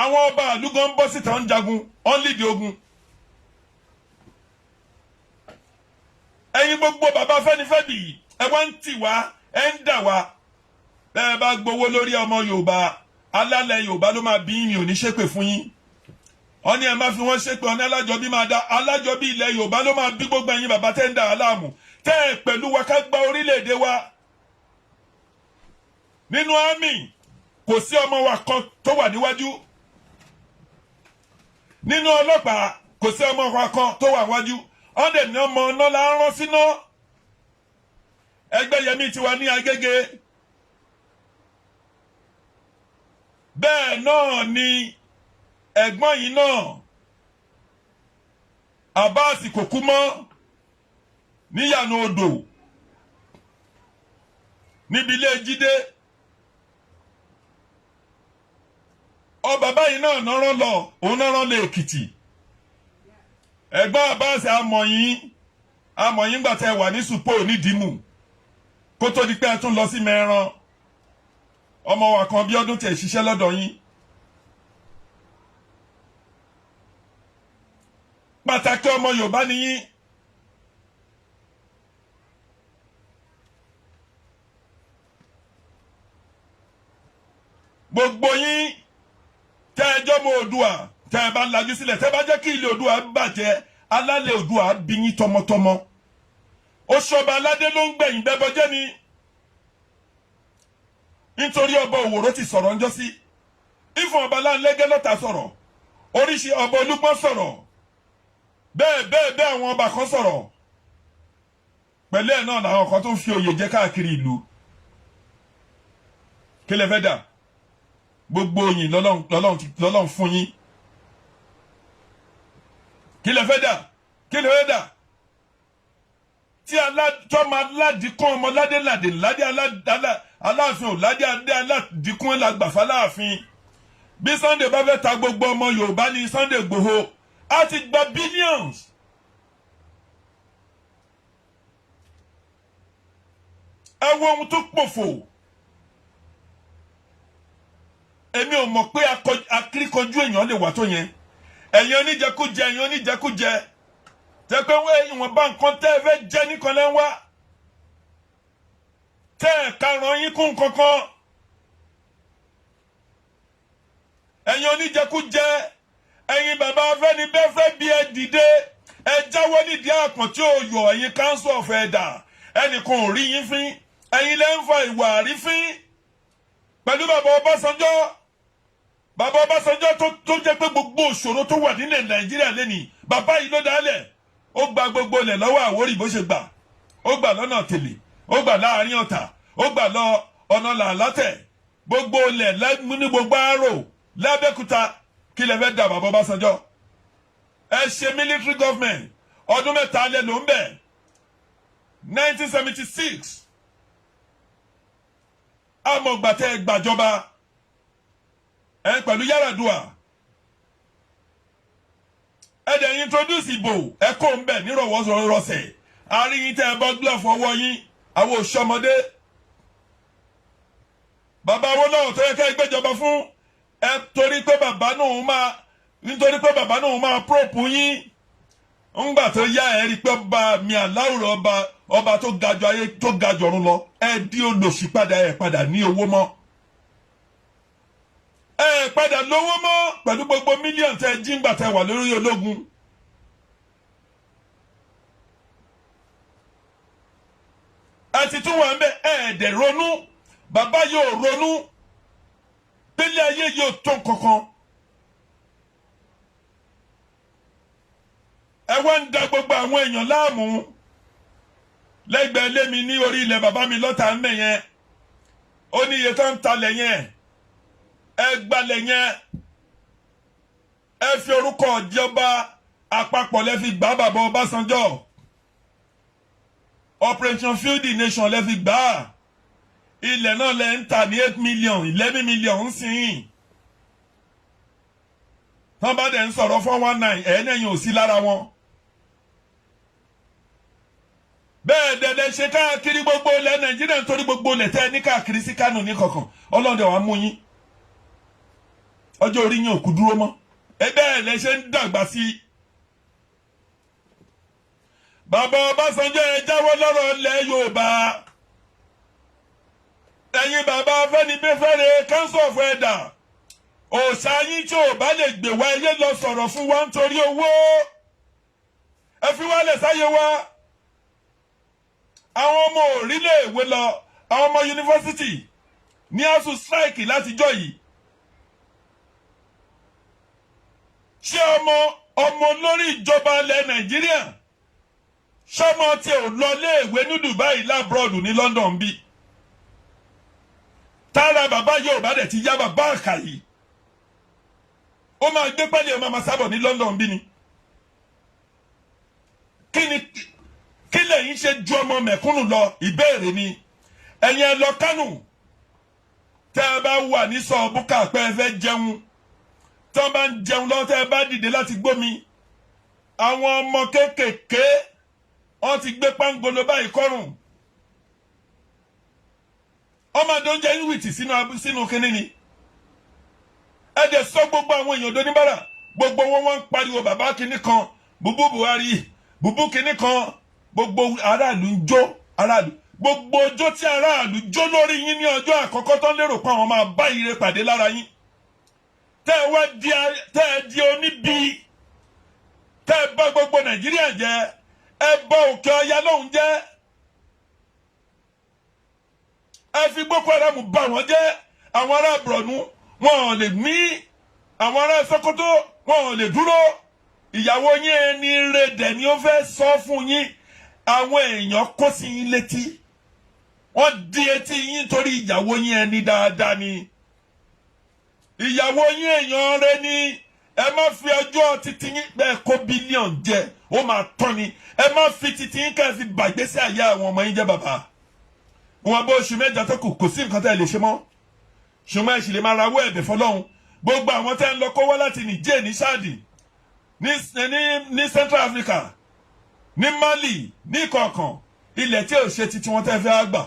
àwọn ọba àlùgán ń bọ́ síta ń jagun ọ́n lìdí ogun ẹ̀yin gbogbo bàbá afẹ́nifẹ́bi ẹ wá ń tì wá ẹ ń dà wá bẹ́ẹ̀ bá gbowó lórí ọmọ Yorùbá alálẹ̀ Yorùbá ló máa bí mi ò ní ṣépè fún yín ọní ẹ má fi wọ́n ṣépè ọní alájọbí máa dá alájọbí ilẹ̀ Yorùbá ló máa bí gbogbo ẹ̀yin bàbá tẹ́ ń dà á láàmú tẹ́ ẹ pẹ̀lú wa ká gba orílẹ̀-èdè wa nínú àmì kò sí ọmọ wa kan tó wà níwájú nínú ọlọ́pàá kò sí ọmọ wa kan tó wà níwájú ọ̀dẹ̀ ní ọmọ ọ̀nà la ń rán síná ẹgbẹ́ yẹmí tiwa ní Agége bẹ́ẹ̀ náà ni ẹ̀gbọ́n yìí náà Abbas kò kú mọ́ níyànà odò níbi ilé Jídé bàbá yìí náà nọ́rọ́ lọ òun nọ́rọ́ lé Èkìtì ẹ̀gbọ́n Abbas amọ̀yìn gbà tẹ́ wà ní Supo nídìímù kó tó di pé ẹ tún lọ sí Mẹ́ran ọmọ wa kan bí ọdún tẹ̀ ṣiṣẹ́ lọ́dọ̀ yín pàtàkì ọmọ Yorùbá nìyí gbogbo yín tẹ́ ẹ jọ́ mọ́ Oòduà tẹ́ ẹ bá lajú sílẹ̀ tẹ́ ẹ bá jẹ́ kí ilé Oòduà bàjẹ́ alálẹ̀ Oòduà bí yín tọmọtọmọ Òṣọba aládé ló ń gbẹ̀yìn bẹ́bọ jẹ́ ni nítorí ọba Òwòrò ti sọ̀rọ̀ ńjọ́ sí ìfọ̀n ọba Láńlẹ́gẹ́ lọ́ta sọ̀rọ̀ oríṣi ọba Olúgbọ́n sọ̀rọ̀ bẹ́ẹ̀ àwọn ọba kan sọ̀rọ̀ pẹ̀lú ẹ̀ náà làwọn kan tó ń fi oyè jẹ káàkiri ìlú kí lẹ fẹ́ dà gbogbo yín lọ́lọ́run fún yín kí lẹ fẹ́ dà tí tọ́mọ aládìkún ọmọ ládé aláàfin ò ládé aládìkún làgbàfà láàfin bí Sunday bá fẹ́ ta gbogbo ọmọ Yorùbá ní Sunday Igboho a ti gba billions ẹ wo ohun tó pòfò èmi ò mọ̀ pé akíríkanjú èèyàn lè wà tó yẹn ẹ̀yin oníjẹkújẹ tẹ́ pé ìwọ̀n bá nǹkan tẹ́ ẹ fẹ́ jẹ́ nìkan lẹ́ ń wá tẹ́ ẹ̀ karùn-ún yín kún kankan ẹ̀yin oníjẹkújẹ ẹ̀yin bàbá afẹ́nifẹ́re bí ẹ dìde ẹ jáwọ́ nídìí àpọ̀n tí ó yọ ẹ̀yin council of elder ẹnìkan ò rí yín fín ẹ̀yin lẹ́ ń fa ìwà àrífín pẹ̀lú bàbá Ọbásanjọ́ bàbá Ọbásanjọ́ tó jẹ́ pé gbogbo òṣòro tó wà nílẹ̀ Nàìjíríà lẹ́nìí bàbá yìí ló dálẹ̀. Ó gba gbogbo ilẹ̀ lọ́wọ́ Àwórì bó ṣe gbà. Ó gbà lọ́nà Tèlè, ó gbà láàrin Ọ̀tà, ó gbà lọ ọ̀nà Làlátẹ̀, gbogbo ilẹ̀ ní gbogbo Àárò l'Abẹ́òkúta. Kí lẹ fẹ́ dà bàbá Ọbásanjọ́? Ẹ ṣe military government ọdún mẹ́ta lẹ ló ń bẹ̀. 1976 amọ̀gbàtẹ́ gbàjọba ẹ pẹ̀lú Yar'Adua. Ẹ dẹ̀ introduce ìbò ẹ kó ń bẹ̀ nírọ̀wọ́rọ̀sẹ̀. Àríyìn tẹ́ ẹ bọ́ glove ọwọ́ yín àwọn òṣọmọdé. Bàbá wo náà tó yẹ ká gbéjọba fún ẹ nítorí pé bàbá náà máa prop yín. Ńgbà tó yá ẹ rí pé bá mi aláwòrán ọba tó ga jù ayé tó ga jù ọ̀run lọ ẹ di olòṣì padà ẹ padà ní owó mọ́. Ẹ padà lówó mọ́ pẹ̀lú gbogbo mílíọ̀nù tẹ jí ńgbà tẹ wà lórí ológun. Ẹ ti tún wà ń bẹ ẹ dẹ̀ ronú bàbá yóò ronú pélé ayé yóò tó kankan. Ẹ wá ń da gbogbo àwọn èèyàn láàmú lẹ́gbẹ̀ẹ́ ilé mi ní orí ilẹ̀ bàbá mi lọ́tà ń bẹ̀ yẹn. Ó ní iye tó ń talẹ̀ yẹn. Ẹ gbalẹ̀ yẹn. Ẹ fi orúkọ ìjọba àpapọ̀ lẹ́ fi gbà bàbá Ọbásanjọ́. Operation Field the Nation lẹ́ fi gbà. Ilẹ̀ náà lẹ́ ń tà ní 8 million 11 million ń sìn. Tán bá dẹ̀ ń sọ̀rọ̀ 419 ẹ̀ẹ́nẹ̀yìn ò sí lára wọn. Bẹ́ẹ̀ dẹ̀dẹ̀ ṣe káàkiri gbogbo ilẹ̀ Nàìjíríà nítorí gbogbo ilẹ̀ tẹ́ ní káàkiri sí Kánò ní kọ̀ọ̀kan Ọlọ́dẹ wàá mú yín. Ọjọ́ orí yín ò kú dúró mọ́. Bẹ́ẹ̀ lẹ ṣe ń dàgbà sí. Bàbá Ọbásanjọ́ ẹ jáwọ́ lọ́rọ̀ ilẹ̀ Yorùbá. Ẹ̀yin bàbá afẹ́nifẹ́re Council of Elders. Òòṣà yín tí ò bá lè gbè wá ẹyẹ lọ sọ̀rọ̀ fún wa nítorí owó. Ẹ fi wálẹ̀ sáyé wa. Àwọn ọmọ orílẹ̀ èwe lọ, àwọn ọmọ yunifásitì ní ASUU strike látijọ́ yìí. Ṣé ọmọ lórí ìjọba ilẹ̀ Nàìjíríà ṣọmọ tí ò lọ léèwé ní Dubai labroad ní London bí? Tára bàbá Yorùbá dẹ̀ ti yá bàbá àkà yìí. Ó máa gbé pẹ́lẹ́ ọmọ máa sábọ̀ ní London bí ni. Kí lẹ́yìn ṣe ju ọmọ mẹ̀kúnnù lọ ìbéèrè ni. Ẹ̀yin ẹ lọ Kánò. Tẹ́ ẹ bá wà ní sọ̀bùkà pé ẹ fẹ́ jẹun. Tọ́ bá ń jẹun lọ tẹ́ ẹ bá dìde láti gbómi. Àwọn ọmọ kéékèèké wọ́n ti gbé pángolo báyìí kọ́rùn. Ọmọ àdó ń jẹ ìwìtì sínú kínní ni. Ẹ dẹ̀ sọ gbogbo àwọn èèyàn dóníbàrà. Gbogbo wọn ń pariwo bàbá kínní kan. Bùbú Buhari. Bùbú kínní kan. Gbogbo aráàlú ń jó. Gbogbo ọjọ́ tí aráàlú jó lórí yín ní ọjọ́ àkọ́kọ́ tó ń lérò pé àwọn máa bá ire pàdé lára yín. Tẹ́ ẹ di oníbi. Tẹ́ ẹ bá gbogbo Nàìjíríà jẹ́. Ẹ bá Òkè Ọya lóhùn jẹ́. Ẹ fi Boko Haram bà wọ́n jẹ́. Àwọn ará Borno wọn ò lè mí. Àwọn ará Sokoto wọn ò lè dúró. Ìyàwó yín ẹni rẹ̀dẹ̀ ni ó fẹ́ sọ fún yín. Àwọn èèyàn kó sí yín létí. Wọ́n di etí yín torí ìyàwó yín ẹni dáadáa ni. Ìyàwó yín èèyàn rẹ ni. Ẹ má fi ọjọ́ títí yín bẹ́ẹ̀ kó bílíọ̀nù jẹ. Ó máa tán ni. Ẹ má fi títí yín ká fi bàgbésí àyà àwọn ọmọ yín jẹ́ bàbá. Wọn bó oṣù mẹ́jọ tó kù kò sí nǹkan tẹ́ lè ṣe mọ́. Ṣùgbọ́n ẹ sì lè máa rawọ́ ẹ̀bẹ̀ fọlọ́hun. Gbogbo àwọn tẹ́ ń lọ kó wá láti Niger ní Chad ní Central Africa ní Mali ní kọ̀ọ̀kan ilẹ̀ tí ò ṣe titi wọn tẹ́ fẹ́ àgbà.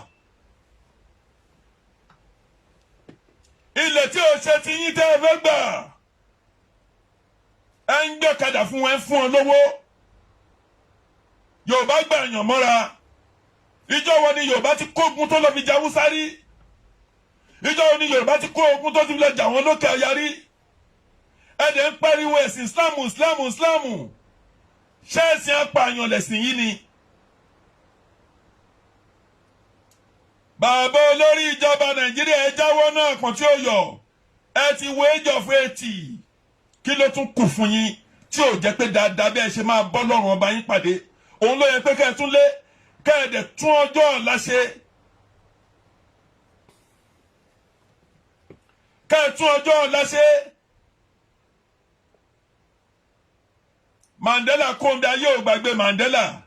Ilẹ̀ tí ò ṣe ti yín tẹ́ fẹ́ gbà. Ẹ ń gbé kadà fún wọn fún ọ lówó. Yorùbá gbà yàn mọ́ra. Ìjọ wo ni Yorùbá ti kó ogun tó lọ fi jà Hausa rí? Ìjọ wo ni Yorùbá ti kó ogun tó ti lọ jà wọn lókè Ọya rí? Ẹ dẹ̀ ń pariwo ẹ̀sìn Islam. Ṣé ẹ̀sìn apààyàn lẹ̀sìn yìí ni? Bàbá olórí ìjọba Nàìjíríà ẹ jáwọ́ náà pọ̀n tí ó yọ. ẹ ti wo age of 80 kí ló tún kù fún yín tí ò jẹ́ pé dáadáa bí ẹ ṣe máa bọ́ lọ́rùn ọba yín pàdé òun ló yẹ pé kẹ́ ẹ tún lé kẹ́ ẹ dẹ̀ tún ọjọ́ ọ̀la ṣe kẹ́ ẹ tún ọjọ́ ọ̀la ṣe. Mandela kóńdé ayé ò gbàgbé Mandela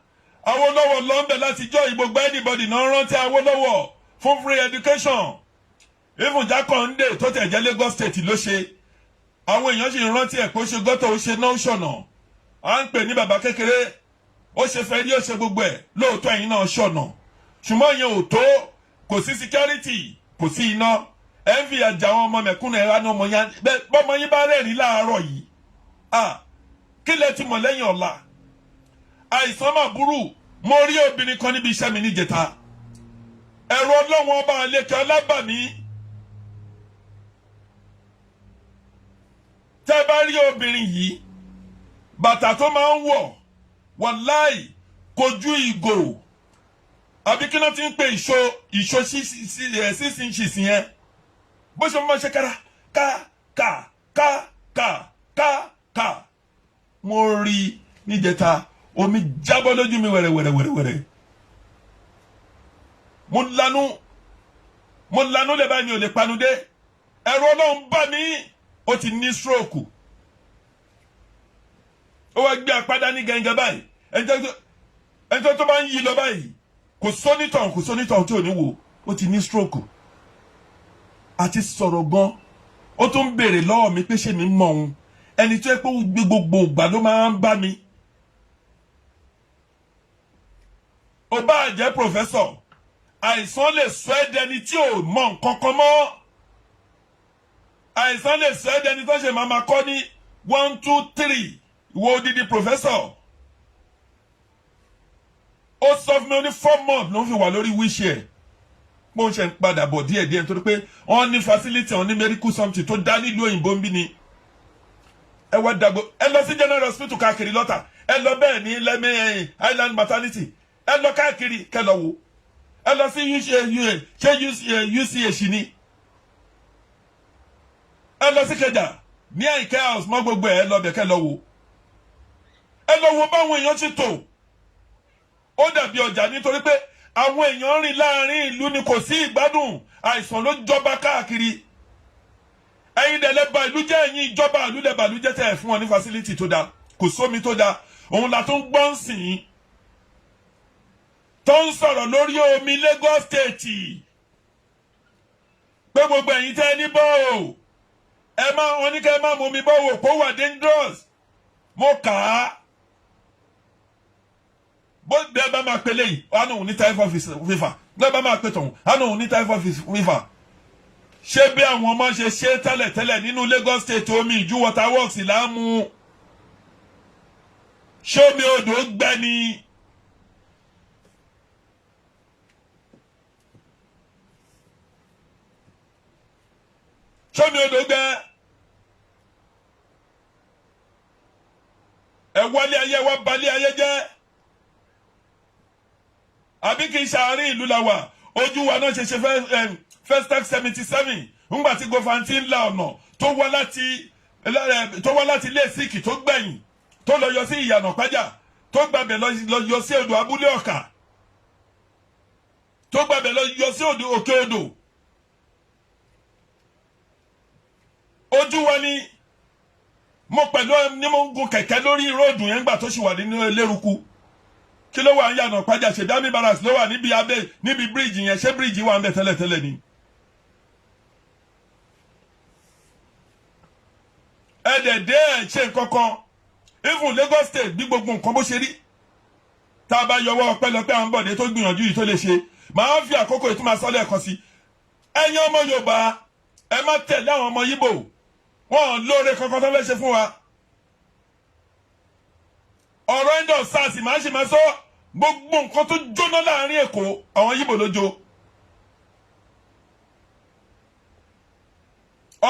Awólọ́wọ̀ lọ́nbẹ̀ láti jọ ìgbògbà anybody náà rántí Awólọ́wọ̀ fún free education even Jákàndé tó tẹ̀ jẹ́ Lagos State ló ṣe àwọn èèyàn sì ń rántí ẹ̀ pé ó ṣe gọ́tọ̀ ó ṣe náà ṣọ̀nà à ń pè ní bàbá kékeré ó ṣe fẹ́ rí ó ṣe gbogbo ẹ̀ lóòótọ́ ẹ̀yin náà ṣọ̀nà ṣùgbọ́n ìyẹn ò tó kò sí security kò sí iná ẹ̀ ń fi àjà àwọn ọmọ mẹ̀kúnnù ẹ̀rọ ọmọ yẹn bọ́mọ yín bá rẹ́rìn láàárọ̀ yìí kí lẹ ti mọ̀ lẹ́yìn ọ̀la àìsàn máa burú mo rí obìnrin kan níbi iṣẹ́ mi níjẹta ẹ̀rọ ọlọ́wọ́n ọba àlekè ọlábàmí tẹ́ bá rí obìnrin yìí bàtà tó máa ń wọ̀ wàláì kojú ìgò àbí kí ló ti ń pè ìṣó 6 inches yẹn bó ṣe máa ṣe kára ká mo rí níjẹta omi jábọ́ lójú mi wẹ̀rẹ̀wẹ̀rẹ̀ mo lanú lè bá mi ò lè panu dé ẹ̀rọ Ọlọ́run bá mi ó ti ní stroke ó wá gbé apádá ní gẹ́gẹ́ báyìí ẹjọ́ tó bá ń yí lọ báyìí kò sónítàn tí ò ní wò ó ti ní stroke àti sọ̀rọ̀ gan ó tún béèrè lọ́wọ́ mi pé ṣé mi mọ̀ òun ẹni tó yẹ pé gbogbo ìgbà ló máa ń bá mi ó bá jẹ́ professor àìsàn lè sọ ẹ́ dẹni tí ò mọ̀ nǹkan kan mọ́ àìsàn lè sọ ẹ́ dẹni tó ṣe máa kọ́ ní 1 2 3 ìwọ odidi professor ó sọ fún mi ó ní 4 months ló ń fi wà lórí wheelchair bó ń ṣe ń padà bọ̀ díẹ̀díẹ̀ nítorí pé wọ́n ní facility wọ́n ní medical something tó dá nílùú òyìnbó ń bí ni ẹ wá dàgbò ẹ lọ sí general hospital káàkiri lọ́tà ẹ lọ bẹ́ẹ̀ ní lẹ́mí island maternity ẹ lọ káàkiri kẹlọ wo ẹ lọ sí UCH ni ẹ lọ sí kẹjà ní àyíká house mọ gbogbo ẹ lọ bẹ kẹlọ wo ẹ lọ wo báwọn èèyàn ti tò ó dàbí ọjà nítorí pé àwọn èèyàn rìn láàrin ìlú ni kò sí ìgbádùn àìsàn ló jọba káàkiri ẹ̀yin dẹ̀ lẹ́ba ìlú jẹ́ ẹ̀yin ìjọba ìlú lẹ́ba ìlú jẹ́ tẹ̀ fún wọn ní facility tó dáa kò sómi tó dáa òun la tó ń gbọ́n sìn tó ń sọ̀rọ̀ lórí omi Lagos State pé gbogbo ẹ̀yin tẹ́ ní bọ́ọ̀ ẹ má wọn ní kẹ́ ẹ má mú omi bọ́ọ̀ kó wà dangerous mo kà á bó bẹ́ẹ̀ bá máa pe léyìí àánú òun ní typhoid fever bẹ́ẹ̀ bá máa pe tọ̀hún àánú òun ní typhoid fever ṣé bí àwọn ọmọ ṣe ṣe tẹ́lẹ̀tẹ́lẹ̀ nínú Lagos State omi ìjú water works láàmú ṣé omi odò gbẹ ni ṣé omi odò gbẹ ẹ wọlé ayé wa balẹ̀ ayé jẹ́ àbí kì í ṣàárín ìlú la wà ojú wa náà ṣe first tax 77 ńgbà tí gọfàntì ńlá ọ̀nà tó wá láti ilé síkì tó gbẹ̀yìn tó lọ yọ sí ìyànà pájà tó gbàbẹ̀ lọ yọ sí odò abúlé ọ̀kà tó gbàbẹ̀ lọ yọ sí òkè odò ojú wa ni mo pẹ̀lú ní mo ń gun kẹ̀kẹ́ lórí róòdù yẹn ńgbà tó ṣì wà nínú eléruku kí ló wà ń yànà pájà ṣe dámì barracks ló wà níbi bíríìjì yẹn ṣé bíríìjì wà ń bẹ tẹ́lẹ̀tẹ́lẹ̀ ni. ẹ̀dẹ̀dẹ̀ ṣe nǹkankan even Lagos State bí gbogbo nǹkan bó ṣe rí tá a bá yọwọ́ ọpẹ́lọpẹ́ àwọn bọ̀dé tó gbìyànjú yìí tó lè ṣe máa ń fi àkókò ìtumọ̀ sọ́lẹ̀ kan sí ẹ̀yin ọmọ Yorùbá ẹ má tẹ̀lé àwọn ọmọ Yíbò wọn lóore kankan tó fẹ́ ṣe fún wa ọ̀rọ̀ end of SARS máa ń ṣe máa sọ gbogbo nǹkan tó jóná láàrin Èkó àwọn Yíbò ló jó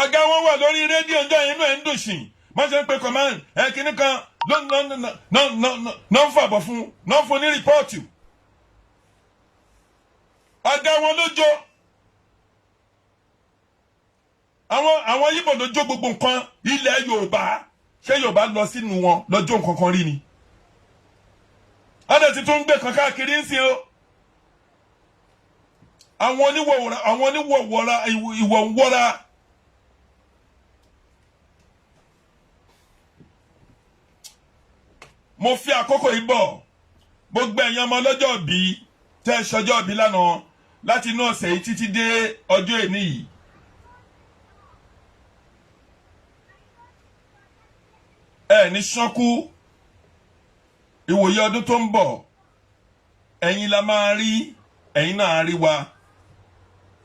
ọ̀gá wọn wà lórí rédíò ńjọ́ inú ẹ̀ ń dùn sìn wọ́n ṣe ń pe command kìnnì kan ló ń fàbọ̀ fún náà fún ní rìpọ́ọ̀tù ọ̀gá wọn ló jó àwọn Yíbò ló jó gbogbo nǹkan ilẹ̀ Yorùbá ṣé Yorùbá lọ sínú wọn lọ́jọ́ nǹkan kan rí ni adé ti tún gbé kan káàkiri ń sìn o àwọn oníwọ̀wọ̀ra ìwọ̀nwọ́ra mo fi àkókò yìí bọ̀ gbogbo ẹ̀yin ọmọ ọlọ́jọ́ bí tẹ́ ṣọjọ́ bí lánàá láti inú ọ̀sẹ̀ yìí títí dé ọjọ́ èní yìí ẹ ní ṣánkú ìwòye ọdún tó ń bọ̀ ẹ̀yin la máa rí ẹ̀yin náà rí wa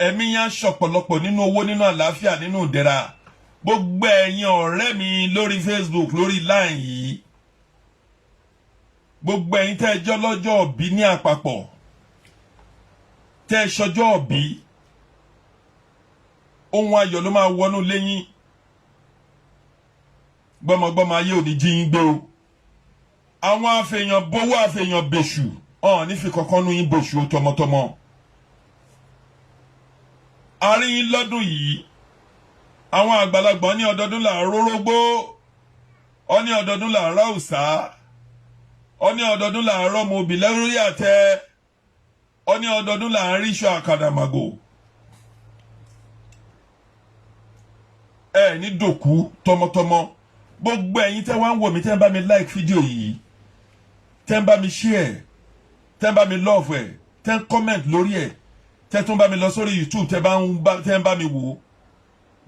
ẹ̀mí yẹn ṣọ̀pọ̀lọpọ̀ nínú owó nínú àlàáfíà nínú ìdẹ̀ra gbogbo ẹ̀yin ọ̀rẹ́ mi lórí Facebook lórí line yìí gbogbo ẹ̀yin tẹ́ ẹ jọ́ lọ́jọ́ òbí ní àpapọ̀ tẹ́ ẹ ṣọjọ́ òbí ohun ayọ̀ ló máa wọnú lẹ́yìn gbọ́mọgbọ́mọ ayé òní jí yín gbé o àwọn afèèyàn bówó afèèyàn bèṣù ọ̀hún nífi kankan nu yín bèṣù tọmọtọmọ àárín lọ́dún yìí àwọn àgbàlagbà ní ọdọọdún là ń rórógbó ọ ní ọdọọdún là ń rá òòṣà ọ ní ọdọọdún là ń rọmọ òbí lórí àtẹ ọ ní ọdọọdún là ń ríṣọ àkàdàmàgò ẹ ní dòkú tọmọtọmọ gbogbo ẹ̀yin tẹ́ wá ń wò mí tẹ́ ń bá mi like fídíò yìí tẹ́ ń bá mi share tẹ́ ń bá mi love ẹ̀ tẹ́ ń comment lórí ẹ̀ tẹ́ tún bá mi lọ sórí YouTube tẹ́ ń bá mi wò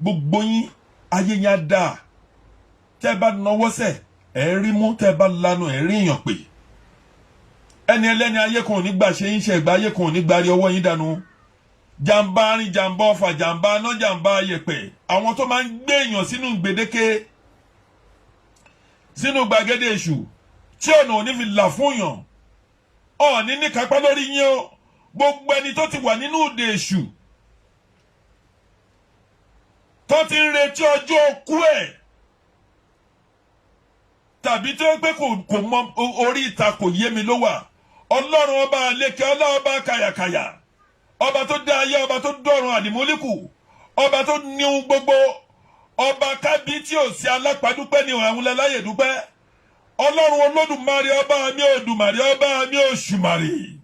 gbogbo yín ayé yín á dáa tẹ́ bá nawọ́ sẹ̀ ẹ̀ rí mú tẹ́ bá lanu ẹ̀ rí èèyàn pè ẹni ẹlẹ́ni ayé kan ò ní gbà ṣe yín ṣe ẹ̀gbá ayé kan ò ní gbà rí ọwọ́ yín dànù jàǹbá rìn jàǹbá ọfà jàǹbá aná jàǹbá ayẹ̀pẹ̀ àwọn tó máa ń gbé èèyàn sínú gbèdéke sínú gbàgede èṣù tí ọ̀nà ò ní fi là fún yàn ọ̀ọ́ni ní kápá lórí yín o gbogbo ẹni tó ti wà nínú òde èṣù tó ti ń retí ọjọ́ òkú ẹ̀ tàbí tó pé kò mọ orí ìta kò yé mi ló wà ọlọ́run ọba àlékè ọlọ́ọba kàyàkàyà ọba tó dá ayé ọba tó dọ̀run àdìmúlíkù ọba tó ní ohun gbogbo ọba kábí tí ò sí alápàdúpẹ́ ní àwọn aláyè dúpẹ́ ọlọ́run olódùmarè ọba mi òdùmarè ọba mi òṣùmarè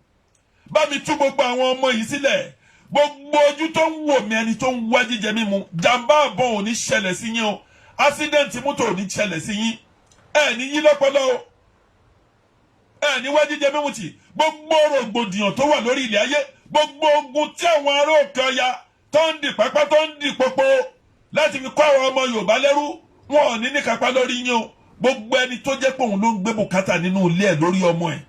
bá mi tú gbogbo àwọn ọmọ yìí sílẹ̀ gbogbo ojú tó ń wò mí ẹni tó ń wá jíjẹ mímu jàǹbá àbọ̀ ò ní ṣẹlẹ̀ sí yín o accident mọ́tò ò ní ṣẹlẹ̀ sí yín ẹ ní yí lọ́pọlọ o ẹ ní wá jíjẹ mímu tì gbogbo rògbòdìyàn tó wà lórí ilẹ̀ ayé gbogbo ogun tí àwọn ará òkè ọya tó ń di pápá tó ń di popo láti fi kọ́ àwọn ọmọ Yorùbá lẹ́rú wọn ò ní kápá lórí yín o gbogbo ẹni tó jẹ́ pé òun ló ń gbé bùkátà nínú ilé ẹ̀ lórí ọmọ ẹ̀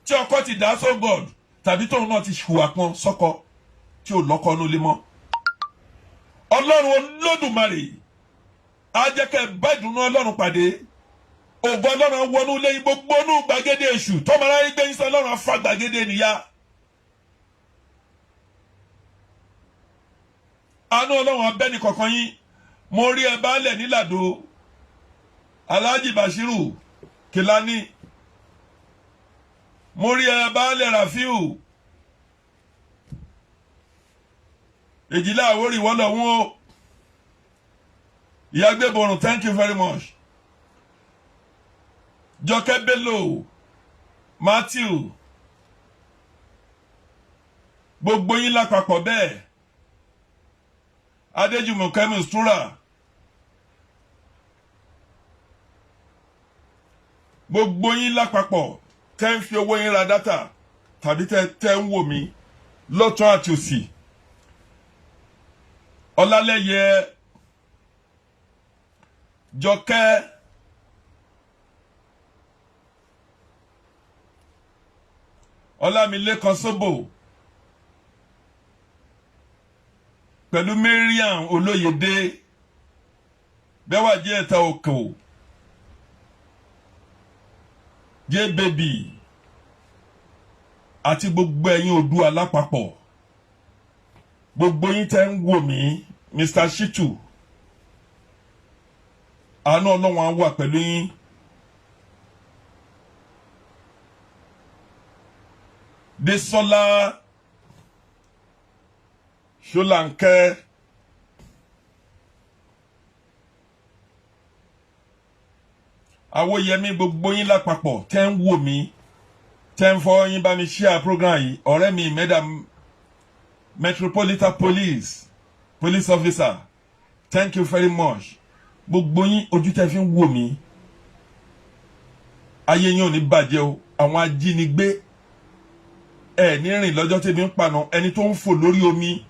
tí ọkọ ti dá so god tàbí tóun náà ti hùwà kan sọ́kọ tí ò lọ́kọ ní ilé mọ́ ọlọ́run olódùmarè á jẹ́ kẹ́ bá ìdùnnú ọlọ́run pàdé ògo ọlọ́run wọnú ilé yín gbogbo inú gbàgede èṣù tọ́mọ aráyé gbé yín sọ ọlọ́run afá gbàgede nìyá àánú ọlọ́run abẹ́ni kọ̀ọ̀kan yín mo rí ẹ baálẹ̀ nílàdó Alhaji Bashiru Kilani mo rí ẹ baálẹ̀ Rafiu èjìlá àwórí wọ́lọ̀ wọn ìyá gbéborùn thank you very much Jọkẹ́ Bello Matthew gbogbo yín lápapọ̀ bẹ́ẹ̀ Adéjùmọ̀ Kẹ́mi Stura gbogbo yín lápapọ̀ tẹ́ ń fi owó yín ra dátà tàbí tẹ́ ń wò mí lọ́tún àti òsì Ọlálẹ́yẹ Jọkẹ́ Ọlámilékan Sóbò pẹ̀lú Mariam Olóyèdé Bẹ́wàjí Ẹ̀ta Òkò J baby àti gbogbo ẹ̀yin Oòduà lápapọ̀ gbogbo yín tẹ́ ń wò mí Mr. Shitu àánú Ọlọ́run á wà pẹ̀lú yín Desola Ṣólánkẹ́ Awóyẹmí, gbogbo yín lápapọ̀ tẹ́ ń wò mí, tẹ́ ń fọwọ́ yín bá mi share program yìí. Ọ̀rẹ́ mi Madam Metropolitan Police Officer, thank you very much. Gbogbo yín ojú tẹ́ fi ń wò mí, ayé yín ò ní bàjẹ́ o. Àwọn ajínigbé ní rìn lọ́jọ́ tẹ́bi ń pànà, ẹni tó ń fò lórí omi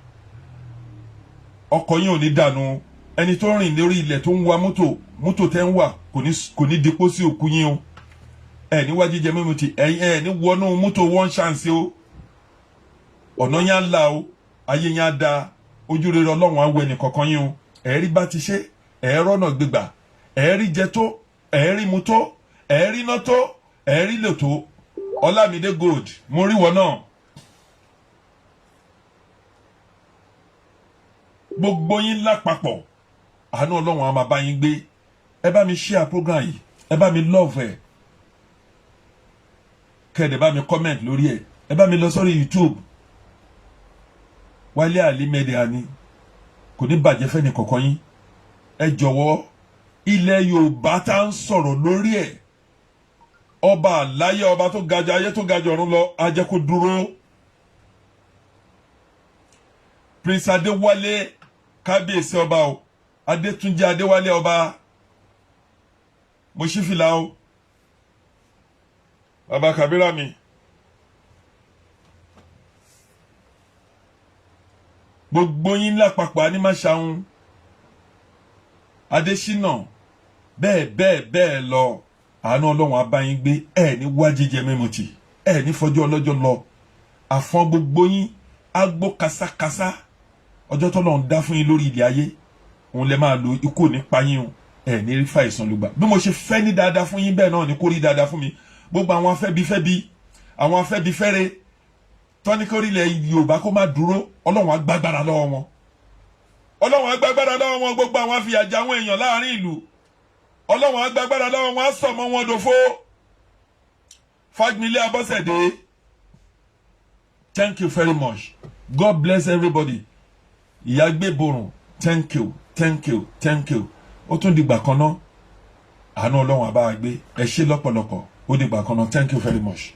ọkọ̀ yín ò ní dànù. Ẹni tó ń rìn lórí ilẹ̀ tó ń wa mọ́tò tẹ́ ń wà kò ní dípò sí òkú yín o. Ní wá jíjẹ mímu ti ní wọnú mọ́tò one chance o. Ọ̀nà yín á là o, ayé yín á da, ojú rere Ọlọ́run á wẹ nìkankan yín o. Rí bá ti ṣe, rọ́nà gbégbà, rí jẹ tó, rí mu tó, rí ná tó, rí lò tó. Ọlámídé Gold, mo rí wọn náà. Gbogbo yín lápapọ̀, àánú Ọlọ́run á máa bá yín gbé. Ẹ bá mi share program yìí, ẹ bá mi love ẹ̀, kẹ́ẹ̀dẹ̀ bá mi comment lórí ẹ̀. Ẹ bá mi lọ sórí YouTube, Wálé Ali Media ni, kò ní bàjẹ́ fẹ́ni kọ̀ọ̀kan yín. Ẹ jọ̀wọ́, ilẹ̀ Yorùbá tá ń sọ̀rọ̀ lórí ẹ̀, ọba àláyé, ọba tó gajù ayé tó gajù ọ̀run lọ, á jẹ́ kó dúró. Prince Adéwálé kábíyèsí ọba o, Adétúnjí Adéwálé ọba, mo ṣí fìlà o. Bàbá Kàbírà mi, gbogbo yín lápapọ̀ Anímáṣàhún, Adésínà, bẹ́ẹ̀ lọ. Àánú Ọlọ́run á bá yín gbé. Ní wá jíjẹ mímu tì, ní fọjọ́ ọlọ́jọ́ lọ. Àfọ́n gbogbo yín á gbó kásákásá. Ọjọ́ tọ́lọ́run dá fún yín lórí ilẹ̀ ayé, òun lẹ máa lo, ikú nípa yín o. Ní rí fàìsàn ló gbà. Bí mo ṣe fẹ́ ní dáadáa fún yín, bẹ́ẹ̀ náà ni kó rí dáadáa fún mi. Gbogbo àwọn afẹ́bifẹ́bi, àwọn afẹ́bifẹ́re tọ́nikórí ilẹ̀ Yorùbá kó má dúró, Ọlọ́run á gbàgbára lọ́wọ́ wọn. Ọlọ́run á gbàgbára lọ́wọ́ wọn. Gbogbo àwọn afìyàjẹ àwọn èèyàn láàrin ìlú, Ọlọ́run á gbàgbára lọ́wọ́ wọn, á sọ̀mọ́ wọn dòfo. Fágbímilé Abọ́sẹ̀dé, thank you very much. God bless everybody. Ìyá Gbéborùn, thank you. Ó tún dìgbà kan náà. Àánú Ọlọ́run á bá wa gbé. Ẹ ṣé lọ́pọ̀lọpọ̀. Ó dìgbà kan náà. Thank you very much.